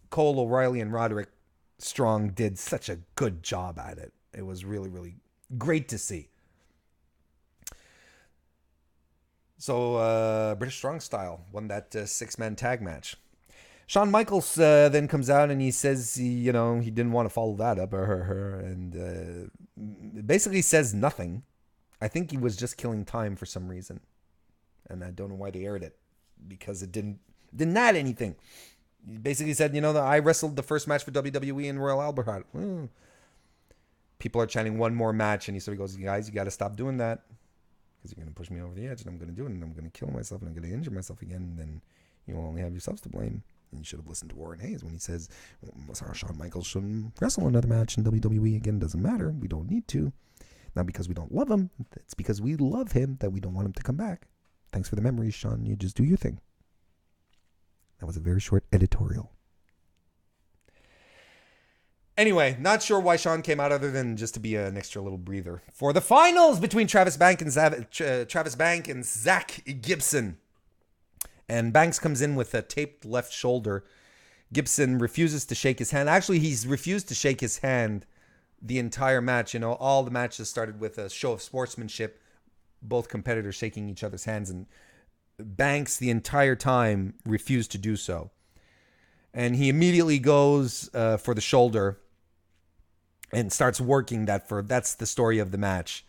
Cole, O'Reilly, and Roderick Strong did such a good job at it. It was really, really great to see. So British Strong Style won that 6-man tag match. Shawn Michaels then comes out and he says, he didn't want to follow that up, and basically says nothing. I think he was just killing time for some reason, and I don't know why they aired it, because it didn't add anything. He basically said, that I wrestled the first match for WWE in Royal Albert Hall. People are chanting one more match, and he sort of goes, guys, you got to stop doing that, because you're going to push me over the edge, and I'm going to do it, and I'm going to kill myself, and I'm going to injure myself again, and then you'll only have yourselves to blame. And you should have listened to Warren Hayes when he says, Shawn Michaels shouldn't wrestle another match in WWE again. Doesn't matter. We don't need to. Not because we don't love him. It's because we love him that we don't want him to come back. Thanks for the memories, Shawn. You just do your thing. That was a very short editorial. Anyway, not sure why Shawn came out other than just to be an extra little breather for the finals between Travis Banks and Zach Gibson. And Banks comes in with a taped left shoulder. Gibson refuses to shake his hand. Actually, he's refused to shake his hand the entire match. All the matches started with a show of sportsmanship, both competitors shaking each other's hands, and Banks the entire time refused to do so. And he immediately goes for the shoulder and starts working that's the story of the match.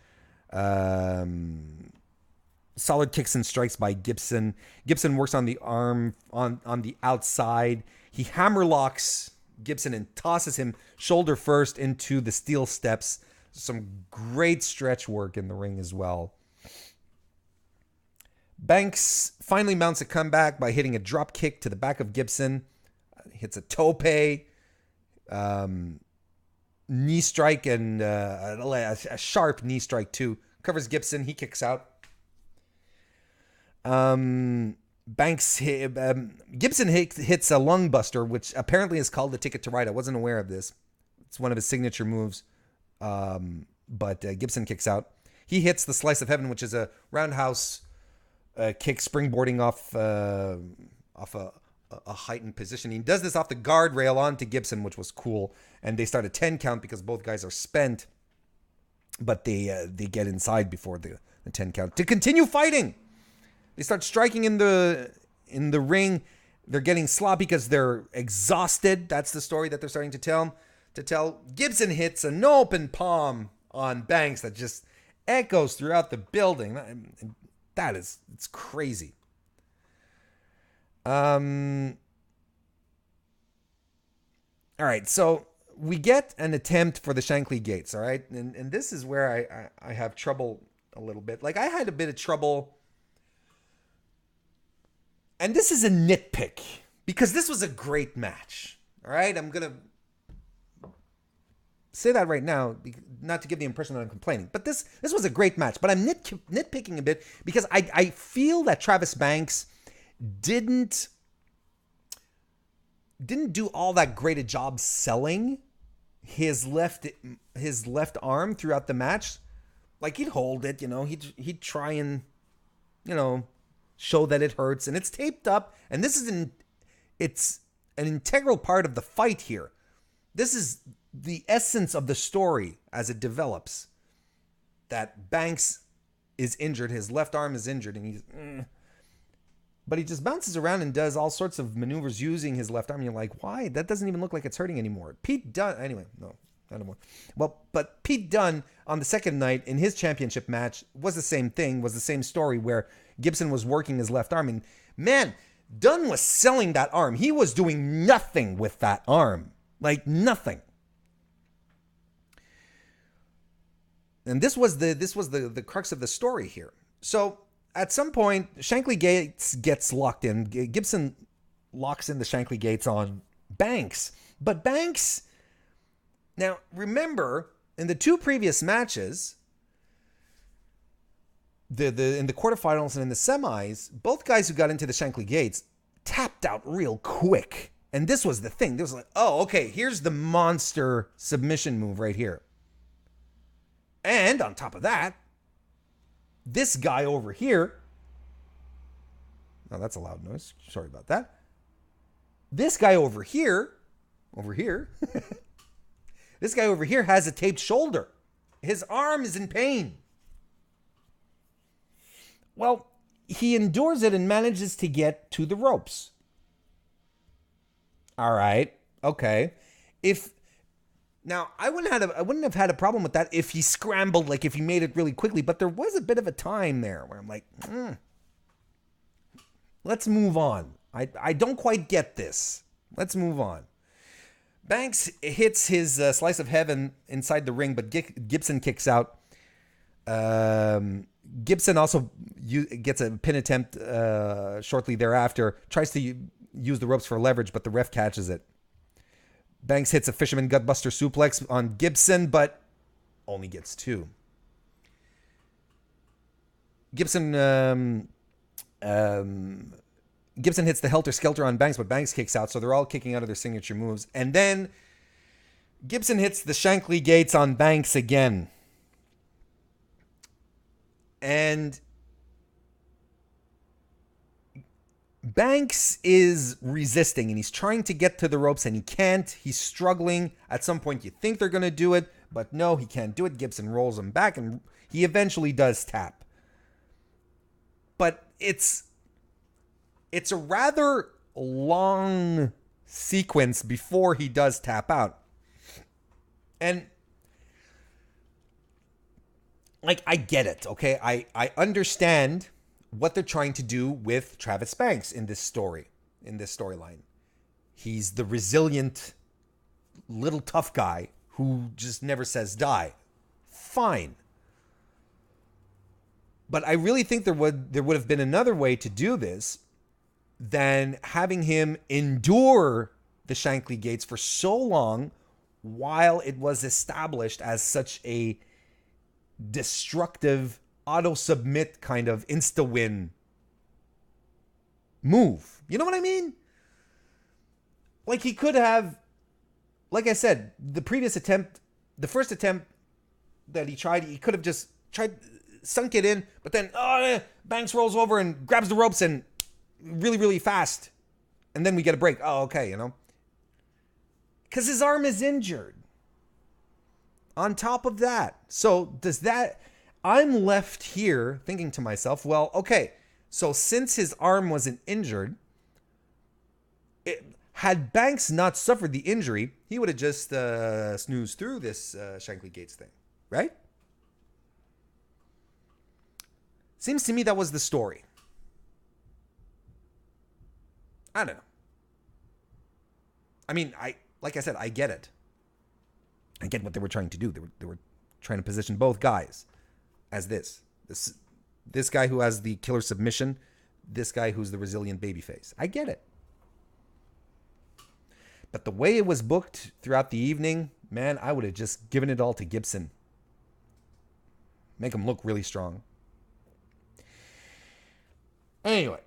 Solid kicks and strikes by Gibson. Gibson works on the arm on the outside. He hammerlocks Gibson and tosses him shoulder first into the steel steps. Some great stretch work in the ring as well. Banks finally mounts a comeback by hitting a drop kick to the back of Gibson. Hits a tope, knee strike, and a sharp knee strike too. Covers Gibson. He kicks out. Gibson hits a lung buster, which apparently is called the Ticket to Ride. I wasn't aware of this. It's one of his signature moves. But Gibson kicks out. He hits the Slice of Heaven, which is a roundhouse kick, springboarding off a heightened position. He does this off the guardrail onto Gibson, which was cool. And they start a 10 count because both guys are spent. But they get inside before the 10 count to continue fighting. They start striking in the ring. They're getting sloppy because they're exhausted. That's the story that they're starting to tell. Gibson hits an open palm on Banks that just echoes throughout the building. It's crazy. All right, so we get an attempt for the Shankly Gates, all right? And this is where I have trouble a little bit. Like, I had a bit of trouble. And this is a nitpick, because this was a great match. All right? I'm going to say that right now, not to give the impression that I'm complaining. But this was a great match. But I'm nitpicking a bit because I feel that Travis Banks didn't do all that great a job selling his left arm throughout the match. Like, he'd hold it, he'd try and, show that it hurts, and it's taped up, and it's an integral part of the fight here. This is the essence of the story as it develops. That Banks is injured, his left arm is injured, and but he just bounces around and does all sorts of maneuvers using his left arm. And you're like, why? That doesn't even look like it's hurting anymore. Pete Dunne, anyway, no, not anymore. Well, but Pete Dunne on the second night in his championship match was the same thing, was the same story where Gibson was working his left arm. And man, Dunn was selling that arm. He was doing nothing with that arm. Like nothing. And this was the crux of the story here. So at some point, Shankly Gates gets locked in. Gibson locks in the Shankly Gates on Banks. But Banks, now remember, in the two previous matches, in the quarterfinals and in the semis, both guys who got into the Shankly Gates tapped out real quick. And this was the thing. This was like, oh, okay, here's the monster submission move right here. And on top of that, this guy over here, oh, that's a loud noise. Sorry about that. This guy over here, this guy over here has a taped shoulder. His arm is in pain. Well, he endures it and manages to get to the ropes. All right. Okay. Now, I wouldn't have had a problem with that if he scrambled, like if he made it really quickly, but there was a bit of a time there where I'm like, let's move on. I don't quite get this. Let's move on. Banks hits his slice of heaven inside the ring, but Gibson kicks out. Gibson also gets a pin attempt shortly thereafter, tries to use the ropes for leverage, but the ref catches it. Banks hits a fisherman gutbuster suplex on Gibson, but only gets two. Gibson hits the Helter Skelter on Banks, but Banks kicks out, so they're all kicking out of their signature moves. And then Gibson hits the Shankly Gates on Banks again. And Banks is resisting, and he's trying to get to the ropes, and he can't. He's struggling. At some point, you think they're going to do it, but no, he can't do it. Gibson rolls him back, and he eventually does tap. But it's a rather long sequence before he does tap out. And like, I get it, okay? I understand what they're trying to do with Travis Banks in this storyline. He's the resilient little tough guy who just never says die. Fine. But I really think there would have been another way to do this than having him endure the Shankly Gates for so long while it was established as such a destructive auto-submit kind of insta-win move. You know what I mean? Like, he could have, like I said, the first attempt that he tried, he could have just sunk it in, but then Banks rolls over and grabs the ropes and really, really fast. And then we get a break. Oh, okay, you know. Because his arm is injured. On top of that. So does that... I'm left here thinking to myself, well, okay, so since his arm wasn't injured, had Banks not suffered the injury, he would have just snoozed through this Shankly Gates thing, right? Seems to me that was the story. I don't know. I mean, like I said, I get it. I get what they were trying to do. They were trying to position both guys as this guy who has the killer submission, this guy who's the resilient babyface. I get it. But the way it was booked throughout the evening, man, I would have just given it all to Gibson. Make him look really strong. Anyway,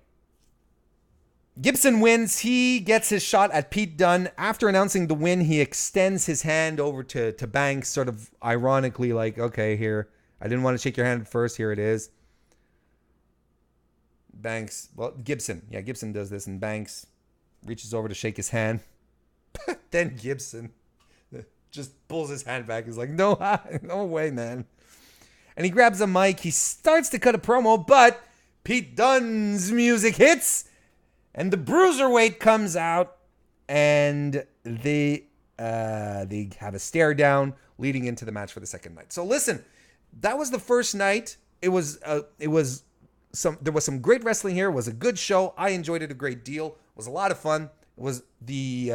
Gibson wins. He gets his shot at Pete Dunne. After announcing the win, he extends his hand over to Banks, sort of ironically, like, okay, here. I didn't want to shake your hand at first. Here it is. Banks, well, Gibson. Yeah, Gibson does this, and Banks reaches over to shake his hand. Then Gibson just pulls his hand back. He's like, no way, man. And he grabs a mic. He starts to cut a promo, but Pete Dunne's music hits, and the Bruiserweight comes out, and they have a stare down leading into the match for the second night. So listen, that was the first night. It was there was some great wrestling here. It was a good show. I enjoyed it a great deal. It was a lot of fun. It was the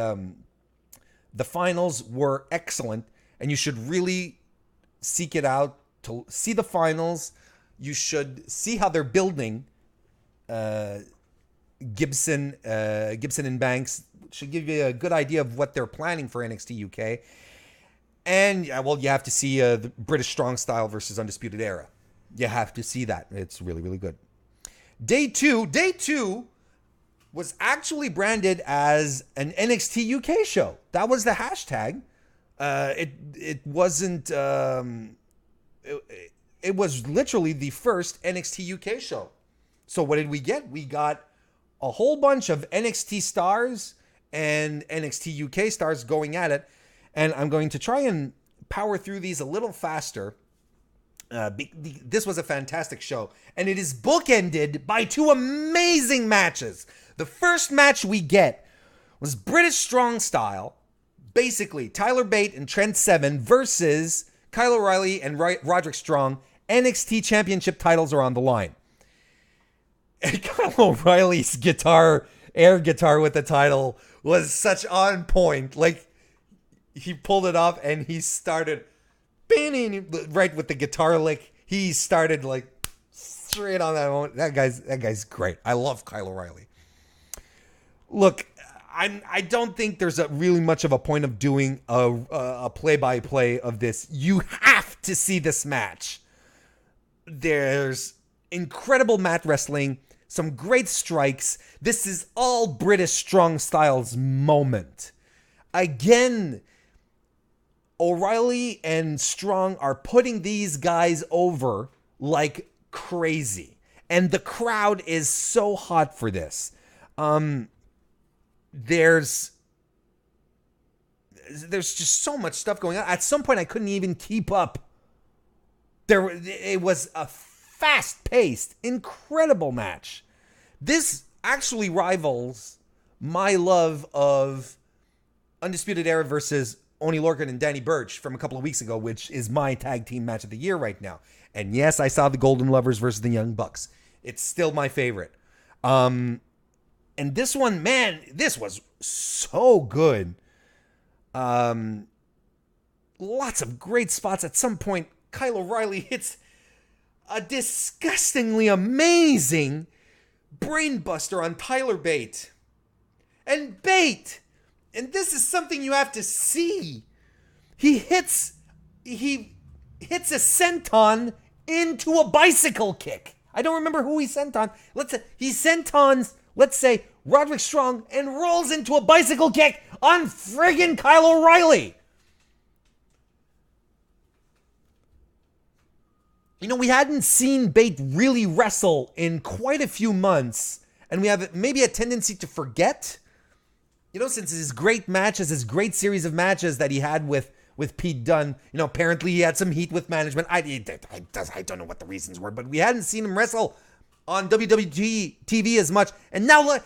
finals were excellent, and you should really seek it out to see the finals. You should see how they're building Gibson and Banks. Should give you a good idea of what they're planning for NXT UK. And, well, you have to see the British Strong Style versus Undisputed Era. You have to see that. It's really, really good. Day two was actually branded as an NXT UK show. That was the hashtag. It wasn't... It was literally the first NXT UK show. So what did we get? We got a whole bunch of NXT stars and NXT UK stars going at it. And I'm going to try and power through these a little faster. This was a fantastic show. And it is bookended by two amazing matches. The first match we get was British Strong Style. Basically, Tyler Bate and Trent Seven versus Kyle O'Reilly and Roderick Strong. NXT Championship titles are on the line. And Kyle O'Reilly's air guitar with the title was such on point. Like, he pulled it off and he started right with the guitar lick. He started like straight on that moment. That guy's great. I love Kyle O'Reilly. Look, I don't think there's really much of a point of doing a play-by-play of this. You have to see this match. There's incredible mat wrestling, some great strikes. This is all British Strong Style's moment. Again, O'Reilly and Strong are putting these guys over like crazy. And the crowd is so hot for this. There's just so much stuff going on. At some point, I couldn't even keep up. It was a fast-paced, incredible match. This actually rivals my love of Undisputed Era versus Oney Lorcan and Danny Burch from a couple of weeks ago, which is my tag team match of the year right now. And yes, I saw the Golden Lovers versus the Young Bucks. It's still my favorite. And this one, man, this was so good. Lots of great spots. At some point, Kyle O'Reilly hits a disgustingly amazing brainbuster on Tyler Bate. And Bate, and this is something you have to see, he hits a senton into a bicycle kick. I don't remember who he senton. He sentons, let's say, Roderick Strong and rolls into a bicycle kick on friggin' Kyle O'Reilly. You know, we hadn't seen Bate really wrestle in quite a few months, and we have maybe a tendency to forget. You know, since his great matches, his great series of matches that he had with Pete Dunne, you know, apparently he had some heat with management. I don't know what the reasons were, but we hadn't seen him wrestle on WWE TV as much. And now look,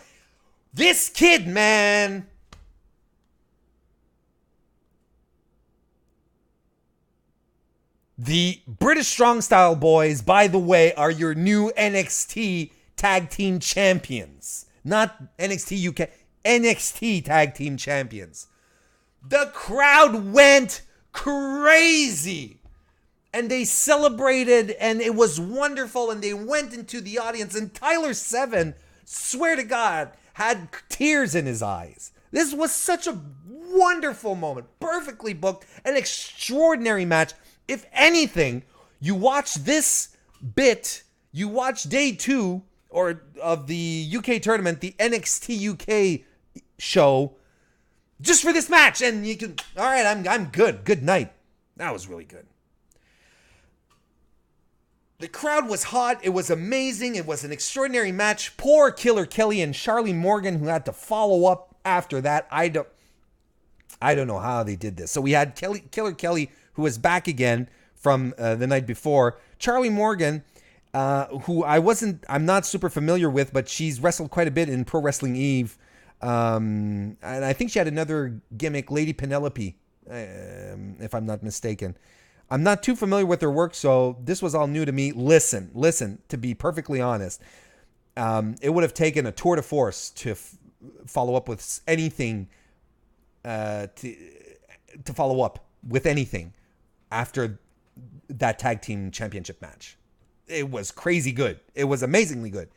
this kid, man. The British Strong Style boys, by the way, are your new NXT Tag Team Champions. Not NXT UK, NXT Tag Team Champions. The crowd went crazy. And they celebrated, and it was wonderful, and they went into the audience, and Tyler Seven, swear to God, had tears in his eyes. This was such a wonderful moment, perfectly booked, an extraordinary match. If anything, you watch this bit, you watch day two of the UK tournament, the NXT UK show, just for this match, and you can, all right, I'm good. Good night. That was really good. The crowd was hot. It was amazing. It was an extraordinary match. Poor Killer Kelly and Charlie Morgan, who had to follow up after that. I don't know how they did this. So we had Killer Kelly, who was back again from the night before. Charlie Morgan, who I'm not super familiar with, but she's wrestled quite a bit in Pro Wrestling Eve. And I think she had another gimmick, Lady Penelope, if I'm not mistaken. I'm not too familiar with their work, so this was all new to me. Listen, to be perfectly honest, it would have taken a tour de force to follow up with anything, to follow up with anything after that tag team championship match. It was crazy good. It was amazingly good.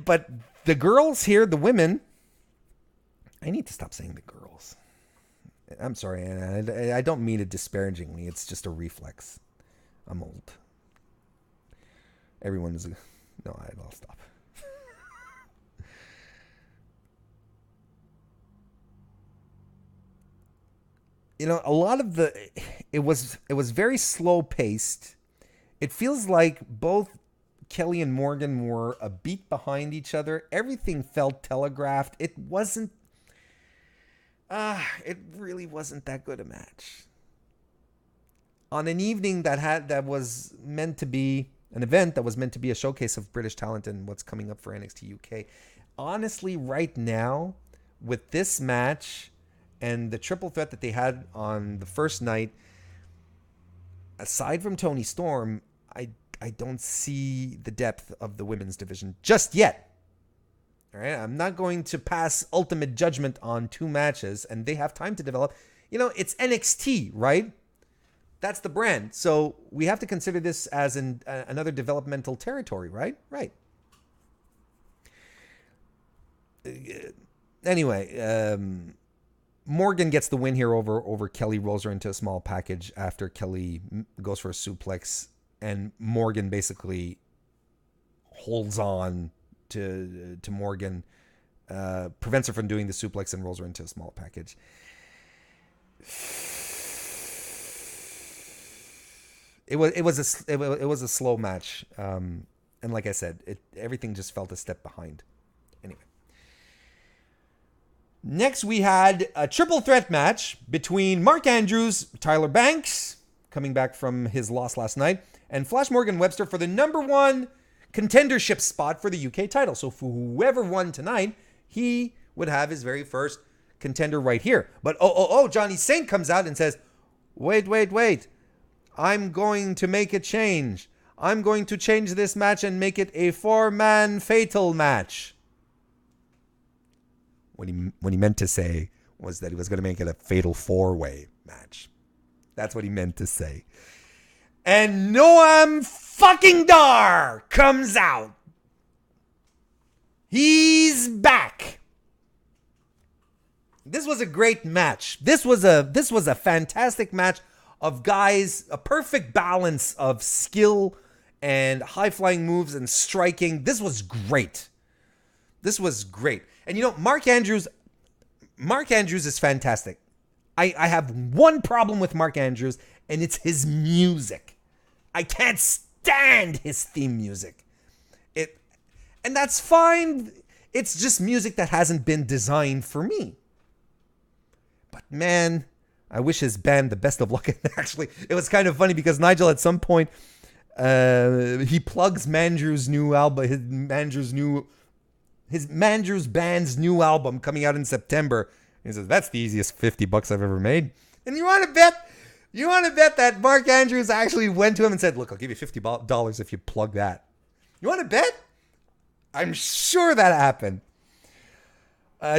But the girls here, the women, I need to stop saying the girls. I'm sorry, Anna. I don't mean it disparagingly. It's just a reflex. I'm old. Everyone's... No, I'll stop. You know, a lot of it was very slow paced. It feels like both Kelly and Morgan were a beat behind each other. Everything felt telegraphed. It wasn't... it really wasn't that good a match. On an evening that was meant to be an event that was meant to be a showcase of British talent and what's coming up for NXT UK. Honestly, right now, with this match and the triple threat that they had on the first night, aside from Toni Storm, I don't see the depth of the women's division just yet. All right, I'm not going to pass ultimate judgment on two matches, and they have time to develop. You know, it's NXT, right? That's the brand. So we have to consider this as another developmental territory, right? Right. Anyway, Morgan gets the win here over Kelly, rolls her into a small package after Kelly goes for a suplex, and Morgan basically holds on to Morgan, prevents her from doing the suplex and rolls her into a small package. It was a slow match, and like I said, everything just felt a step behind. Anyway, next we had a triple threat match between Mark Andrews, Tyler Banks, coming back from his loss last night, and Flash Morgan Webster for the number one contendership spot for the UK title. So for whoever won tonight, he would have his very first contender right here. But Johnny Saint comes out and says, wait. I'm going to make a change. I'm going to change this match and make it a 4-man fatal match. What he meant to say was that he was going to make it a fatal 4-way match. That's what he meant to say. And Noam fucking Dar comes out. He's back. This was a great match. This was a fantastic match of guys, a perfect balance of skill and high-flying moves and striking. This was great. And you know, Mark Andrews is fantastic. I have one problem with Mark Andrews, and it's his music. I can't stand his theme music. And that's fine. It's just music that hasn't been designed for me. But man, I wish his band the best of luck. Actually, it was kind of funny because Nigel at some point, he plugs Mandrew's new album, his Mandrew's band's new album coming out in September. He says, that's the easiest $50 I've ever made. And you want to bet that Mark Andrews actually went to him and said, look, I'll give you $50 if you plug that. You want to bet? I'm sure that happened.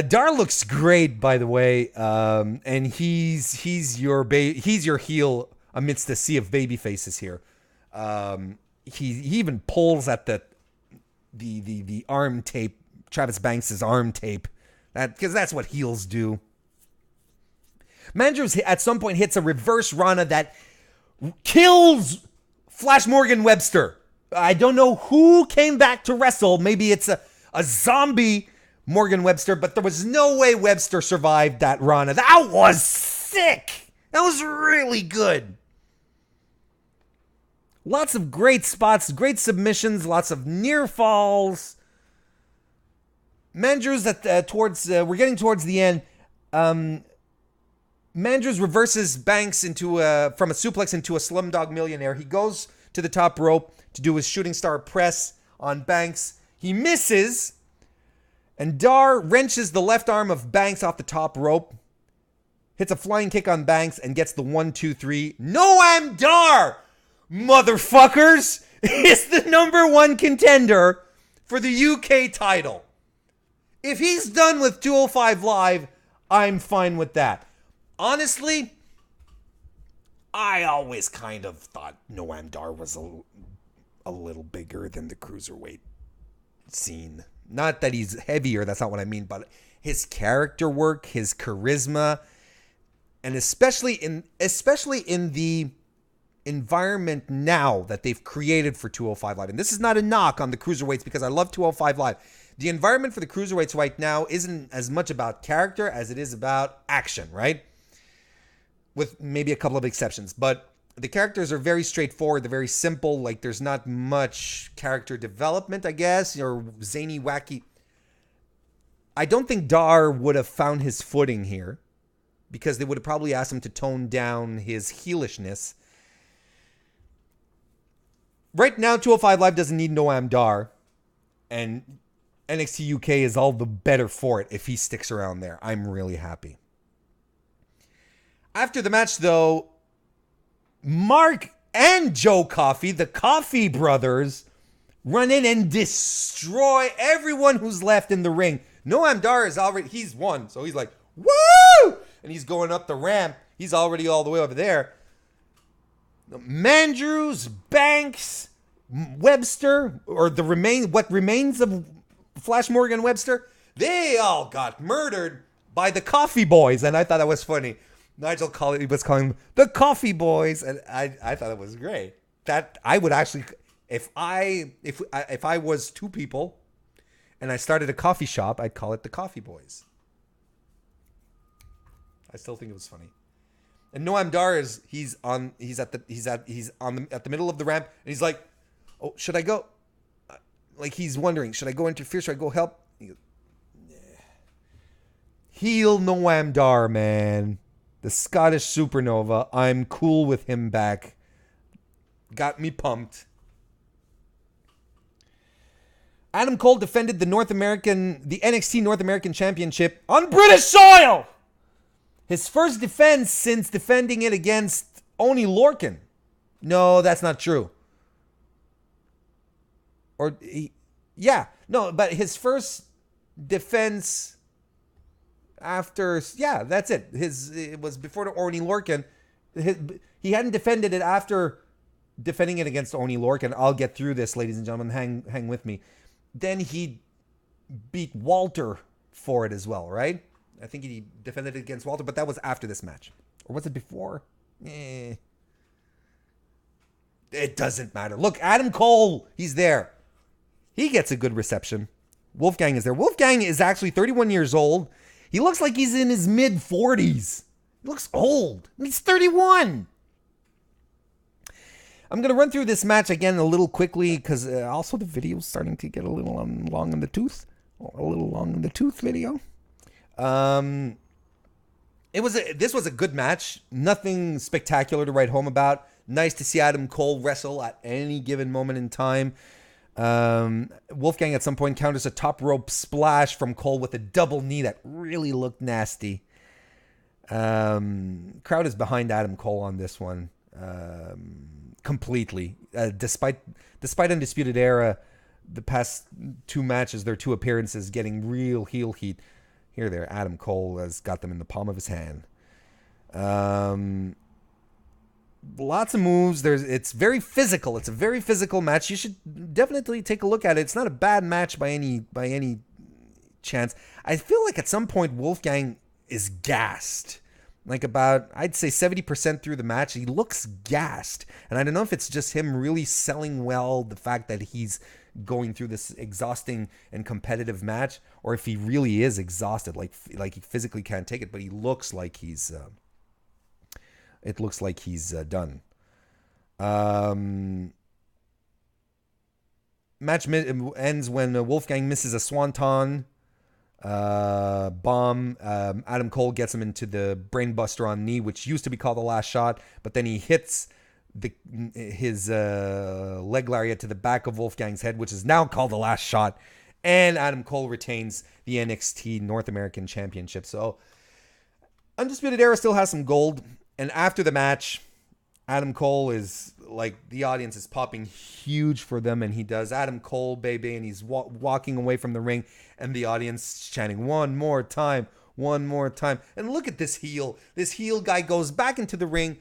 Dar looks great, by the way, and he's your heel amidst the sea of baby faces here. He even pulls at the arm tape, Travis Banks' arm tape, because that's what heels do. Mandrews at some point hits a reverse Rana that kills Flash Morgan Webster. I don't know who came back to wrestle. Maybe it's a zombie Morgan Webster, but there was no way Webster survived that Rana. That was sick. That was really good. Lots of great spots, great submissions, lots of near falls. Mandrews we're getting towards the end. Mandrews reverses Banks from a suplex into a Slumdog Millionaire. He goes to the top rope to do his shooting star press on Banks. He misses, and Dar wrenches the left arm of Banks off the top rope. hits a flying kick on Banks, and gets the 1-2-3. Noam Dar, motherfuckers, is the number one contender for the UK title. If he's done with 205 Live, I'm fine with that. Honestly, I always kind of thought Noam Dar was a little bigger than the cruiserweight scene. Not that he's heavier, that's not what I mean, but his character work, his charisma, and especially in the environment now that they've created for 205 Live. And this is not a knock on the cruiserweights because I love 205 Live. The environment for the cruiserweights right now isn't as much about character as it is about action, right? With maybe a couple of exceptions. But the characters are very straightforward. They're very simple. Like, there's not much character development, I guess, or zany, wacky. I don't think Dar would have found his footing here because they would have probably asked him to tone down his heelishness. Right now, 205 Live doesn't need Noam Dar, and NXT UK is all the better for it if he sticks around there. I'm really happy. After the match, though, Mark and Joe Coffey, the Coffey brothers, run in and destroy everyone who's left in the ring. Noam Dar is already, he's won, so he's like, woo! And he's going up the ramp. He's already all the way over there. Mandrews, Banks, Webster, or what remains of Flash Morgan Webster, they all got murdered by the Coffey Boys, and I thought that was funny. Nigel was calling them the Coffey Boys, and I thought it was great. That I would actually, if I was two people, and I started a coffee shop, I'd call it the Coffey Boys. I still think it was funny. And Noam Dar is at the middle of the ramp, and he's like, "Oh, should I go?" Like he's wondering, should I go interfere? Should I go help? He goes, yeah. Heel Noam Dar, man. The Scottish Supernova. I'm cool with him back. Got me pumped. Adam Cole defended the NXT North American Championship on British soil. His first defense since defending it against Oney Lorcan. No, that's not true. But his first defense after, that's it. It was before the Oney Lorcan. He hadn't defended it after defending it against Oney Lorcan. I'll get through this, ladies and gentlemen. Hang with me. Then he beat Walter for it as well, right? I think he defended it against Walter, but that was after this match. Or was it before? It doesn't matter. Look, Adam Cole, he's there. He gets a good reception. Wolfgang is there. Wolfgang is actually 31 years old. He looks like he's in his mid-40s. He looks old. He's 31. I'm going to run through this match again a little quickly because also the video's starting to get a little long in the tooth. A little long in the tooth video. This was a good match. Nothing spectacular to write home about. Nice to see Adam Cole wrestle at any given moment in time. Wolfgang at some point counters a top rope splash from Cole with a double knee that really looked nasty. Crowd is behind Adam Cole on this one. Completely. Despite Undisputed Era, the past two matches, their two appearances getting real heel heat. Here there, Adam Cole has got them in the palm of his hand. Lots of moves. It's very physical. It's a very physical match. You should definitely take a look at it. It's not a bad match by any chance. I feel like at some point Wolfgang is gassed. Like about, I'd say 70% through the match, he looks gassed. And I don't know if it's just him really selling well the fact that he's going through this exhausting and competitive match, or if he really is exhausted, like he physically can't take it, but he looks like he's it looks like he's done. Match ends when Wolfgang misses a swanton bomb. Adam Cole gets him into the brainbuster on knee, which used to be called the last shot, but then he hits his leg lariat to the back of Wolfgang's head, which is now called the last shot, and Adam Cole retains the NXT North American Championship. So Undisputed Era still has some gold. And after the match, Adam Cole is like, the audience is popping huge for them. And he does Adam Cole, baby. And he's walking away from the ring. And the audience chanting, one more time, one more time. And look at this heel. This heel guy goes back into the ring.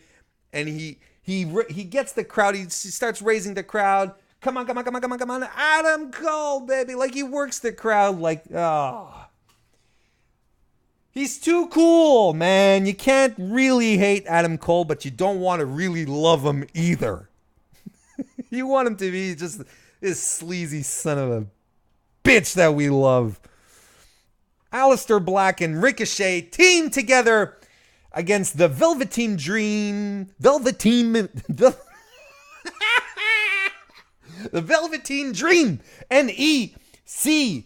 And he gets the crowd. He starts raising the crowd. Come on, come on, come on, come on, come on. Adam Cole, baby. Like, he works the crowd like, oh. He's too cool, man. You can't really hate Adam Cole, but you don't want to really love him either. You want him to be just this sleazy son of a bitch that we love. Aleister Black and Ricochet team together against the Velveteen Dream. The Velveteen Dream. NEC3.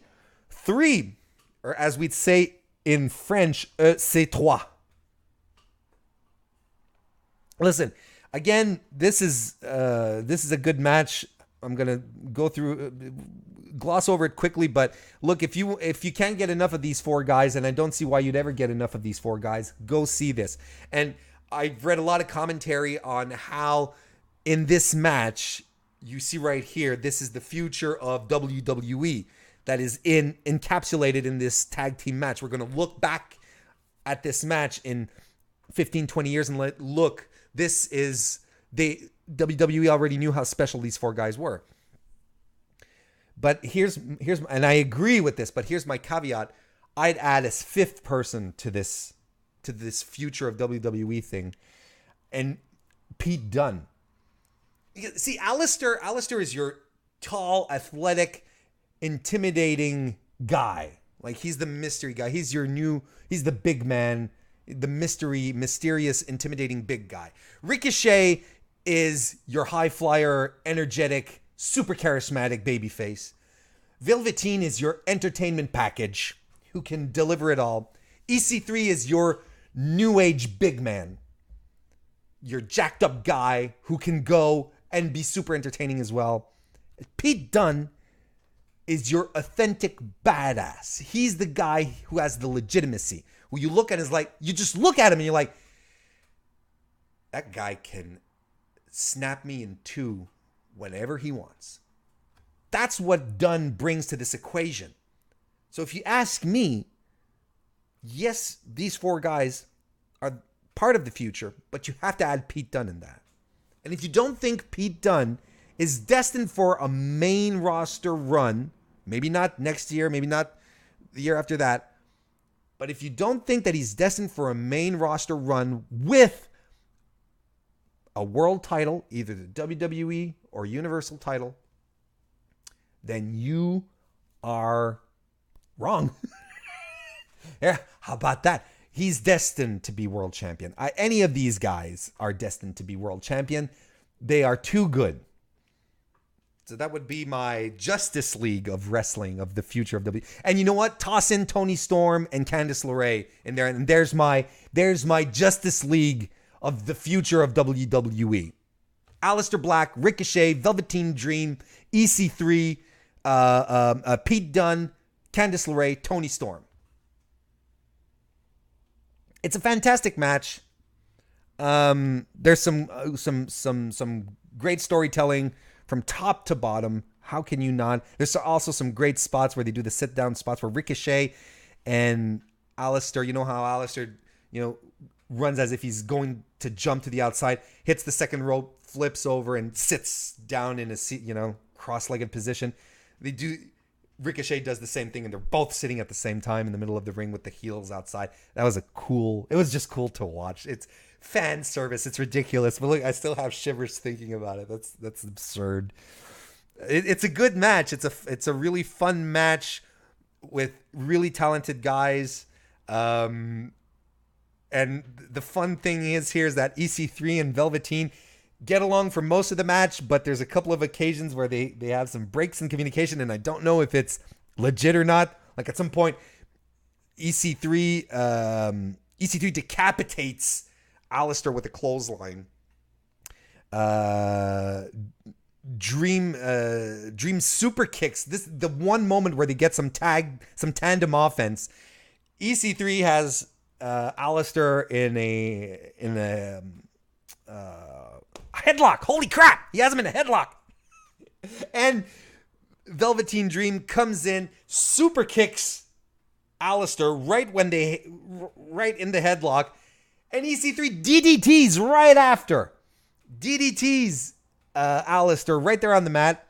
Or as we'd say in French, C3. Listen, again, this is a good match. I'm gonna go through, gloss over it quickly, but look, if you can't get enough of these four guys, and I don't see why you'd ever get enough of these four guys, go see this. And I've read a lot of commentary on how in this match, you see right here, this is the future of WWE. That is encapsulated in this tag team match. We're going to look back at this match in 15, 20 years and look, this is, WWE already knew how special these four guys were. But here's, and I agree with this, but here's my caveat. I'd add a fifth person to this future of WWE thing. And Pete Dunne. See, Aleister is your tall, athletic, intimidating guy. Like, he's the mystery guy. He's the big man, the mysterious, intimidating big guy. Ricochet is your high flyer, energetic, super charismatic babyface. Velveteen is your entertainment package who can deliver it all. EC3 is your new age big man. Your jacked up guy who can go and be super entertaining as well. Pete Dunne is your authentic badass. He's the guy who has the legitimacy. Who you look at is like, you just look at him and you're like, that guy can snap me in two whenever he wants. That's what Dunne brings to this equation. So if you ask me, yes, these four guys are part of the future, but you have to add Pete Dunne in that. And if you don't think Pete Dunne is destined for a main roster run, maybe not next year, maybe not the year after that, but if you don't think that he's destined for a main roster run with a world title, either the WWE or Universal title, then you are wrong. Yeah, how about that? He's destined to be world champion. Any of these guys are destined to be world champion. They are too good. So that would be my Justice League of wrestling of the future of WWE. And you know what? Toss in Toni Storm and Candice LeRae in there, and there's my Justice League of the future of WWE. Aleister Black, Ricochet, Velveteen Dream, EC3, Pete Dunne, Candice LeRae, Toni Storm. It's a fantastic match. There's some great storytelling from top to bottom. How can you not? There's also some great spots where they do the sit down spots where Ricochet and Aleister, you know how Aleister, runs as if he's going to jump to the outside, hits the second rope, flips over and sits down in a seat, cross-legged position. Ricochet does the same thing, and they're both sitting at the same time in the middle of the ring with the heels outside. It was just cool to watch. It's fan service. It's ridiculous. But look, I still have shivers thinking about it. That's absurd. It's a good match. It's a really fun match with really talented guys. And the fun thing is that EC3 and Velveteen get along for most of the match, but there's a couple of occasions where they have some breaks in communication, and I don't know if it's legit or not. Like, at some point, EC3 decapitates Aleister with a clothesline. Dream super kicks. This the one moment where they get some tandem offense. EC3 has Alistair in a headlock. Holy crap! He has him in a headlock. And Velveteen Dream comes in, super kicks Alistair right in the headlock, and EC3 DDTs right after. DDTs Alistair right there on the mat.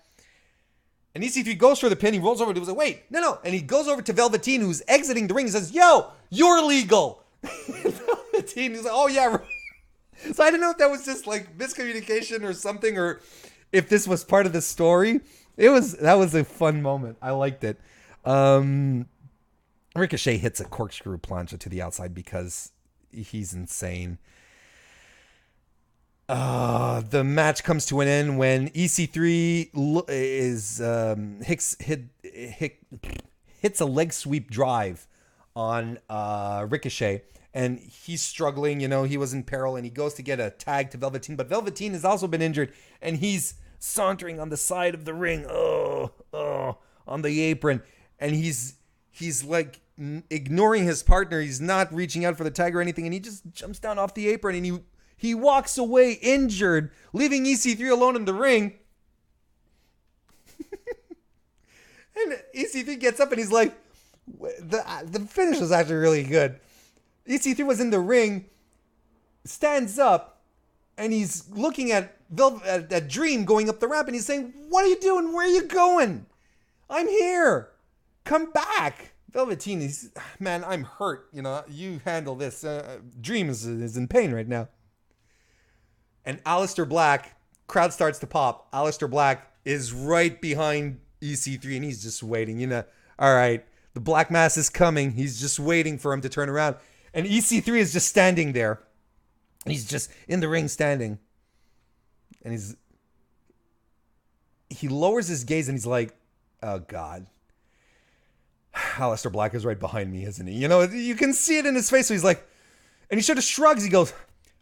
And EC3 goes for the pin. He rolls over to him and wait, no. And he goes over to Velveteen, who's exiting the ring, and says, yo, you're legal. Velveteen is like, oh yeah, right. So I don't know if that was just like miscommunication or something, or if this was part of the story. That was a fun moment. I liked it. Ricochet hits a corkscrew plancha to the outside because he's insane. The match comes to an end when EC3 hits a leg sweep drive on Ricochet, and he's struggling. He was in peril, and he goes to get a tag to Velveteen, but Velveteen has also been injured, and he's sauntering on the side of the ring, on the apron, and he's like ignoring his partner. He's not reaching out for the tag or anything, and he just jumps down off the apron, and he walks away injured, leaving EC3 alone in the ring. And EC3 gets up and he's like, the finish was actually really good. EC3 was in the ring, stands up, and he's looking at Dream going up the ramp, and he's saying, what are you doing? Where are you going? I'm here. Come back. Velveteen is, man, I'm hurt. You handle this. Dream is in pain right now. And Aleister Black, crowd starts to pop. Aleister Black is right behind EC3, and he's just waiting. All right, the Black Mass is coming. He's just waiting for him to turn around. And EC3 is just standing there. He's just in the ring standing. And he lowers his gaze and he's like, oh, God. Aleister Black is right behind me, isn't he? You can see it in his face. So he's like, and he sort of shrugs. He goes,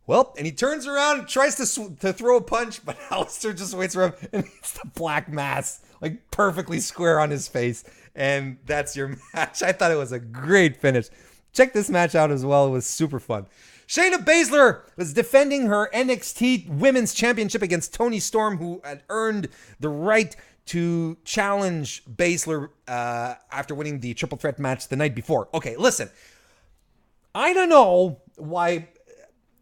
well, and he turns around and tries to throw a punch, but Aleister just waits for him and hits the Black Mass, like perfectly square on his face. And that's your match. I thought it was a great finish. Check this match out as well. It was super fun. Shayna Baszler was defending her NXT Women's Championship against Toni Storm, who had earned the right to challenge Baszler after winning the triple threat match the night before. Okay, listen. I don't know why.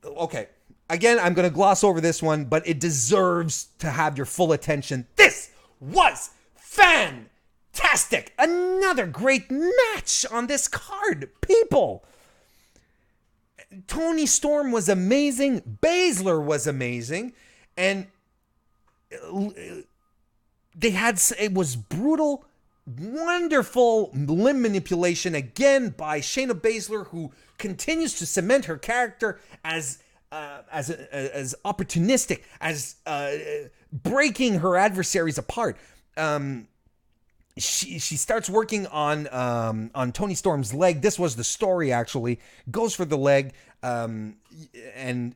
Okay, again, I'm going to gloss over this one, but it deserves to have your full attention. This was fantastic. Another great match on this card, people. Toni Storm was amazing. Baszler was amazing. And it was brutal, wonderful limb manipulation again by Shayna Baszler, who continues to cement her character as opportunistic, as breaking her adversaries apart. She starts working on Toni Storm's leg. This was the story, actually. Goes for the leg and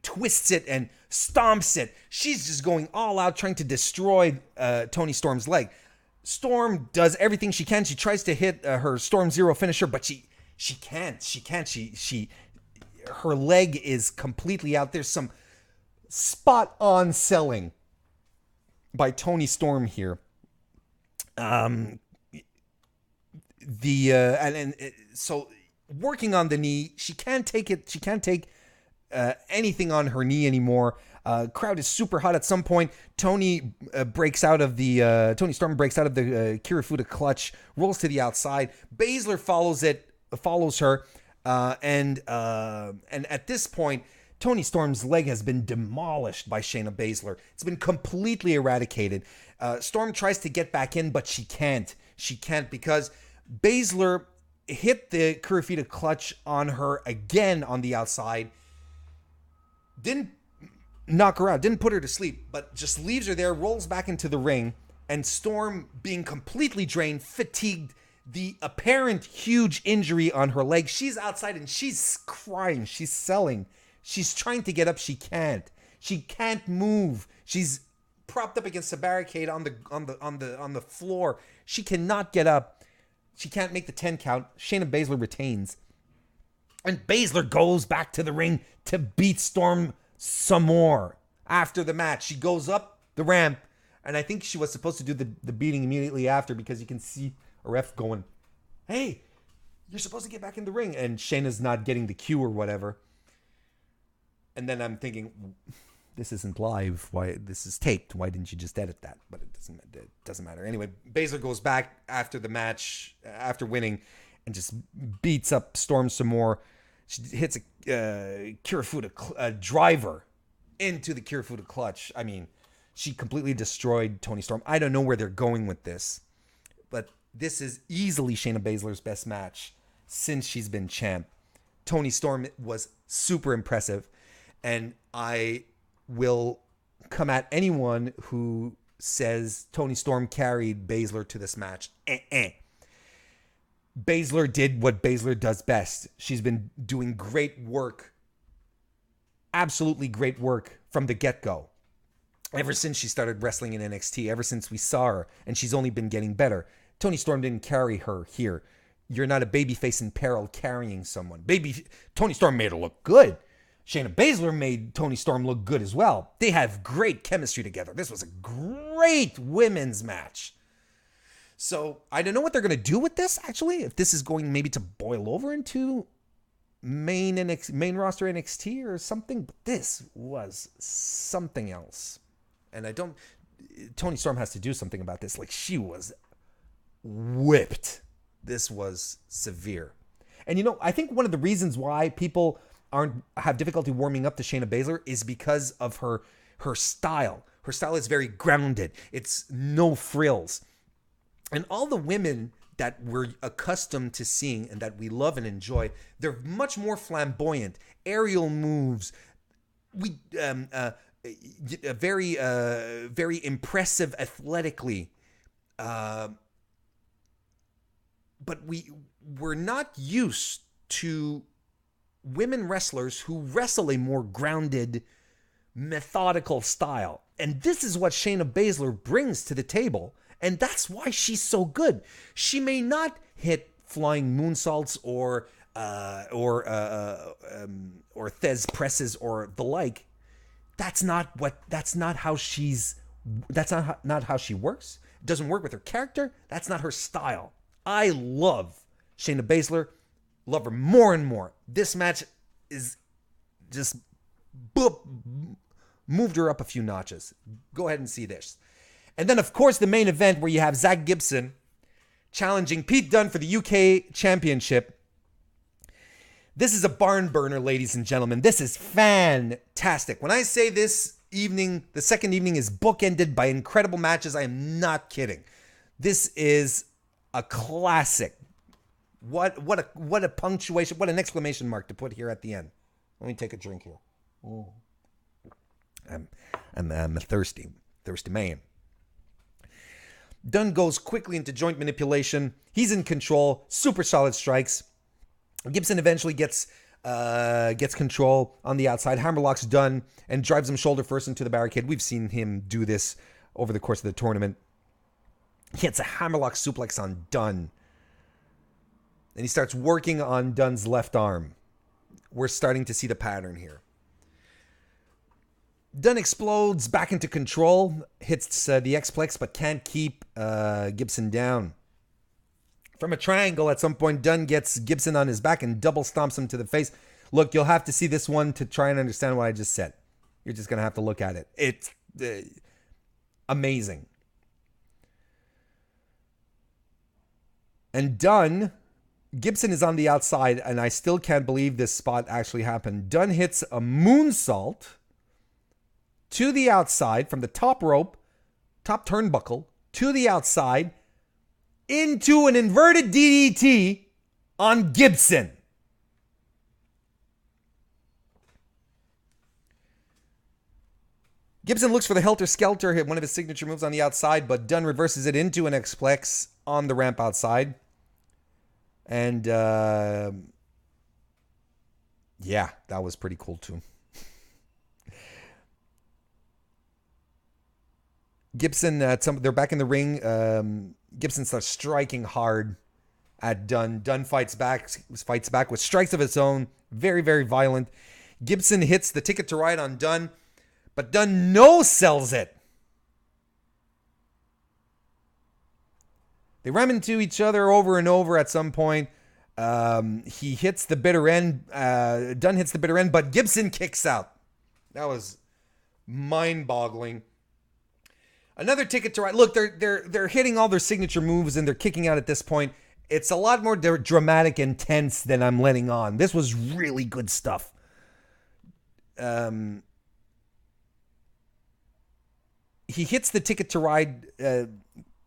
twists it and stomps it. She's just going all out, trying to destroy Toni Storm's leg. Storm does everything she can. She tries to hit her Storm Zero finisher, but she can't. Her leg is completely out. There's some spot on selling by Toni Storm here. So working on the knee, she can't take it. She can't take anything on her knee anymore. Crowd is super hot. At some point, Toni Storm breaks out of the Kirifuda clutch, rolls to the outside. Baszler follows her, and at this point, Toni Storm's leg has been demolished by Shayna Baszler. It's been completely eradicated. Storm tries to get back in, but she can't. She can't because Baszler hit the Kirifuda clutch on her again on the outside. Didn't knock her out, didn't put her to sleep, but just leaves her there, rolls back into the ring, and Storm, being completely drained, fatigued, the apparent huge injury on her leg, she's outside and she's crying, she's selling. She's trying to get up. She can't. She can't move. She's propped up against a barricade on the floor. She cannot get up. She can't make the 10 count. Shayna Baszler retains. And Baszler goes back to the ring to beat Storm some more. After the match, she goes up the ramp, and I think she was supposed to do the beating immediately after, because you can see a ref going, hey, you're supposed to get back in the ring. And Shayna's not getting the cue or whatever. And then I'm thinking, this isn't live. Why? This is taped. Why didn't you just edit that? But it doesn't matter. Anyway, Baszler goes back after the match, after winning, and just beats up Storm some more. She hits a Kirifuda driver into the Kirifuda clutch. I mean, she completely destroyed Toni Storm. I don't know where they're going with this, but this is easily Shayna Baszler's best match since she's been champ. Toni Storm was super impressive, and I will come at anyone who says Toni Storm carried Baszler to this match. Baszler did what Baszler does best. She's been doing great work, absolutely great work from the get-go. Ever since she started wrestling in NXT, ever since we saw her, and she's only been getting better. Toni Storm didn't carry her here. You're not a babyface in peril carrying someone. Toni Storm made her look good. Shayna Baszler made Toni Storm look good as well. They have great chemistry together. This was a great women's match. So I don't know what they're going to do with this, actually. If this is going maybe to boil over into main roster NXT or something. But this was something else. And Toni Storm has to do something about this. Like, she was whipped. This was severe. And I think one of the reasons why people have difficulty warming up to Shayna Baszler is because of her style. Her style is very grounded. It's no frills. And all the women that we're accustomed to seeing and that we love and enjoy, they're much more flamboyant. Aerial moves, very impressive athletically. But we're not used to women wrestlers who wrestle a more grounded, methodical style. And this is what Shayna Baszler brings to the table. And that's why she's so good. She may not hit flying moonsaults or Thez presses or the like. That's not how she works. It doesn't work with her character. That's not her style. I love Shayna Baszler. Love her more and more. This match is just moved her up a few notches. Go ahead and see this. And then, of course, the main event where you have Zach Gibson challenging Pete Dunne for the UK Championship. This is a barn burner, ladies and gentlemen. This is fantastic. When I say this evening, the second evening is bookended by incredible matches, I am not kidding. This is a classic. What a punctuation, what an exclamation mark to put here at the end. Let me take a drink here. Ooh. I'm a thirsty man. Dunne goes quickly into joint manipulation. He's in control. Super solid strikes. Gibson eventually gets control on the outside. Hammerlocks Dunne and drives him shoulder first into the barricade. We've seen him do this over the course of the tournament. He hits a hammerlock suplex on Dunne. And he starts working on Dunne's left arm. We're starting to see the pattern here. Dunne explodes back into control, hits the X-Plex, but can't keep Gibson down. From a triangle, at some point, Dunne gets Gibson on his back and double stomps him to the face. Look, you'll have to see this one to try and understand what I just said. You're just going to have to look at it. It's amazing. And Gibson is on the outside, and I still can't believe this spot actually happened. Dunne hits a moonsault to the outside from the top rope, top turnbuckle, to the outside, into an inverted DDT on Gibson. Gibson looks for the helter-skelter, hit one of his signature moves on the outside, but Dunne reverses it into an X-Plex on the ramp outside. And, yeah, that was pretty cool, too. Gibson, they're back in the ring. Gibson starts striking hard at Dunn. Dunn fights back with strikes of his own. Very, very violent. Gibson hits the Ticket to Ride on Dunn, but Dunn no-sells it. They ram into each other over and over at some point. He hits the bitter end. Dunn hits the bitter end, but Gibson kicks out. That was mind-boggling. Another Ticket to Ride. Look, they're hitting all their signature moves and they're kicking out at this point. It's a lot more dramatic and tense than I'm letting on. This was really good stuff. He hits the Ticket to Ride.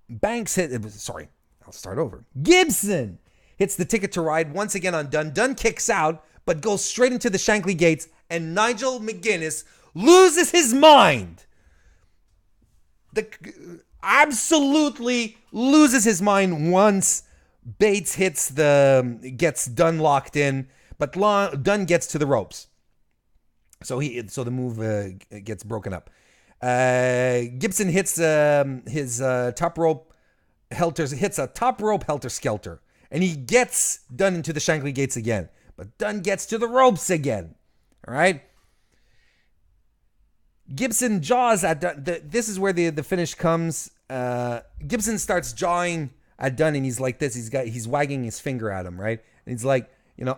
Banks hit. Sorry, I'll start over. Gibson hits the Ticket to Ride once again on Dunn. Dunn kicks out, but goes straight into the Shankly Gates, and Nigel McGuinness loses his mind. Absolutely loses his mind once Bates gets Dunn locked in, but Dunn gets to the ropes. So the move gets broken up. Gibson hits his top rope helter skelter, and he gets Dunn into the Shankly Gates again. But Dunn gets to the ropes again. All right. Gibson jaws at Dunn. This is where the finish comes. Gibson starts jawing at Dunn, and he's like this. He's wagging his finger at him, right? And he's like,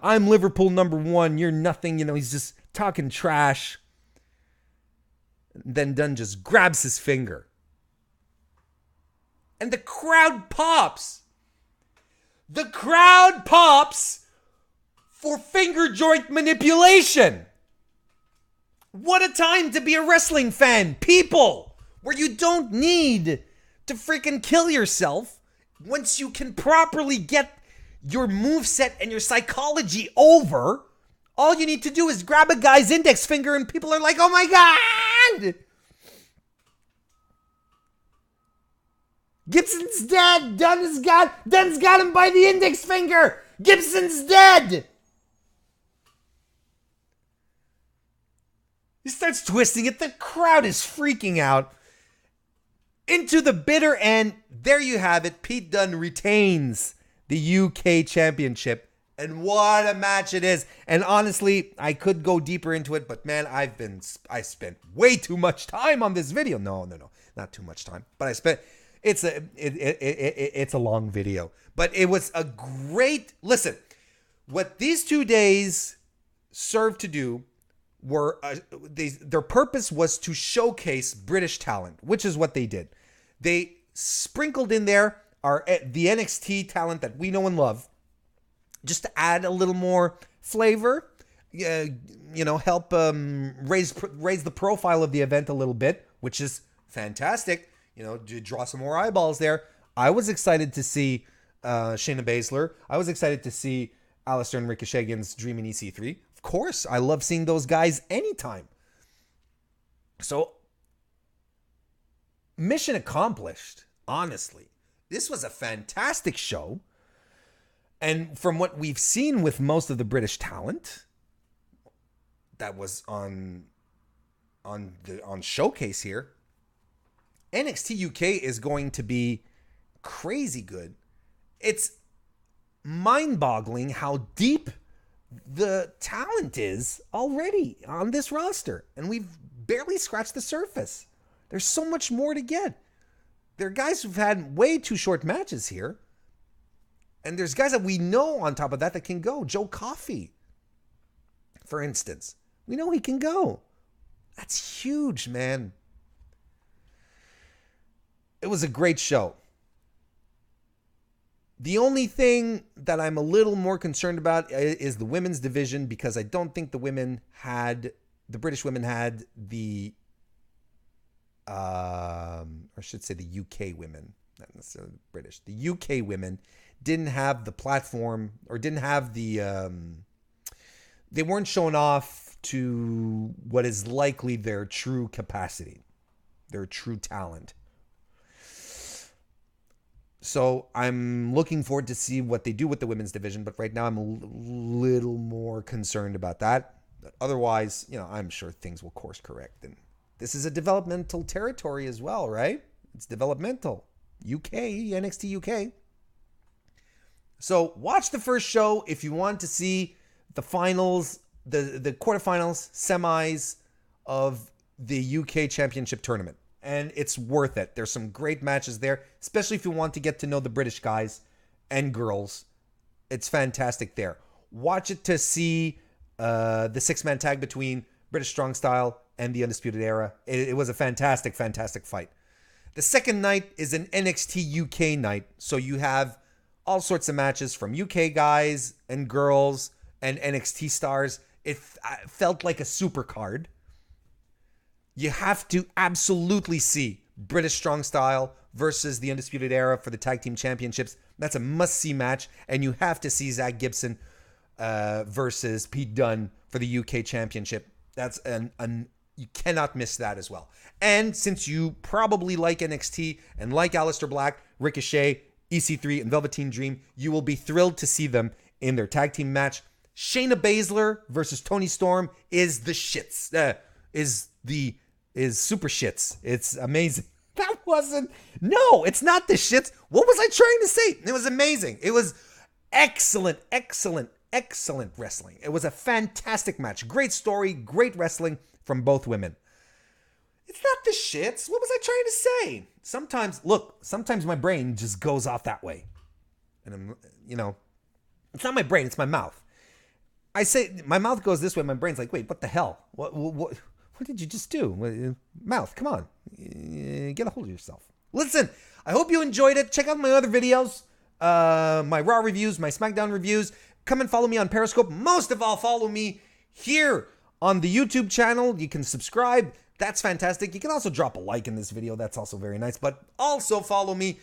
I'm Liverpool #1. You're nothing. He's just talking trash. Then Dunn just grabs his finger. And the crowd pops. The crowd pops for finger joint manipulation. What a time to be a wrestling fan, people, where you don't need to freaking kill yourself once you can properly get your moveset and your psychology over. All you need to do is grab a guy's index finger and people are like, oh my God! Gibson's dead! Dunn's got him by the index finger! Gibson's dead! He starts twisting it. The crowd is freaking out. Into the bitter end. There you have it. Pete Dunne retains the UK Championship. And what a match it is. And honestly, I could go deeper into it, but man, I spent way too much time on this video. No, not too much time. But it's a long video. But it was a great, listen, what these 2 days served to do were, their purpose was to showcase British talent, which is what they did. They sprinkled in there the NXT talent that we know and love, just to add a little more flavor, help raise the profile of the event a little bit, which is fantastic. To draw some more eyeballs there. I was excited to see Shayna Baszler. I was excited to see Alistair and Ricochet against Dream and EC3. Of course, I love seeing those guys anytime. So, mission accomplished, honestly. This was a fantastic show. And from what we've seen with most of the British talent that was on showcase here, NXT UK is going to be crazy good. It's mind-boggling how deep the talent is already on this roster. And we've barely scratched the surface. There's so much more to get. There are guys who've had way too short matches here. And there's guys that we know on top of that can go. Joe Coffey, for instance. We know he can go. That's huge, man. It was a great show. The only thing that I'm a little more concerned about is the women's division, because I don't think the British women had the, or I should say the UK women, not necessarily the British. The UK women didn't have the platform, or didn't have the, they weren't shown off to what is likely their true capacity, their true talent. So I'm looking forward to see what they do with the women's division, but right now I'm a little more concerned about that. But otherwise, I'm sure things will course correct. And this is a developmental territory as well, right? It's developmental. UK, NXT UK. So watch the first show if you want to see the finals, the quarterfinals, semis of the UK Championship Tournament. And it's worth it. There's some great matches there, especially if you want to get to know the British guys and girls. It's fantastic there. Watch it to see the six-man tag between British Strong Style and the Undisputed Era. It was a fantastic, fantastic fight. The second night is an NXT UK night. So you have all sorts of matches from UK guys and girls and NXT stars. It felt like a super card. You have to absolutely see British Strong Style versus the Undisputed Era for the Tag Team Championships. That's a must-see match. And you have to see Zach Gibson versus Pete Dunne for the UK Championship. That's you cannot miss that as well. And since you probably like NXT and like Aleister Black, Ricochet, EC3, and Velveteen Dream, you will be thrilled to see them in their tag team match. Shayna Baszler versus Toni Storm is the shits. Is super shits. It's amazing. No, it's not the shits. What was I trying to say? It was amazing. It was excellent wrestling. It was a fantastic match. Great story, great wrestling from both women. It's not the shits. What was I trying to say? Sometimes my brain just goes off that way. And it's not my brain, it's my mouth. I say my mouth goes this way, my brain's like, wait, what the hell? What did you just do? Mouth, come on. Get a hold of yourself. Listen, I hope you enjoyed it. Check out my other videos, my Raw reviews, my SmackDown reviews. Come and follow me on Periscope. Most of all, follow me here on the YouTube channel. You can subscribe. That's fantastic. You can also drop a like in this video. That's also very nice. But also follow me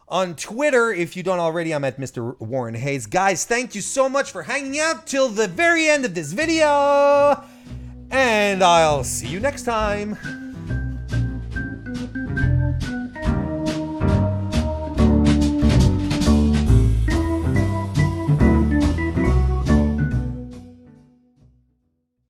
on Twitter if you don't already. I'm at Mr. Warren Hayes. Guys, thank you so much for hanging out till the very end of this video. And I'll see you next time.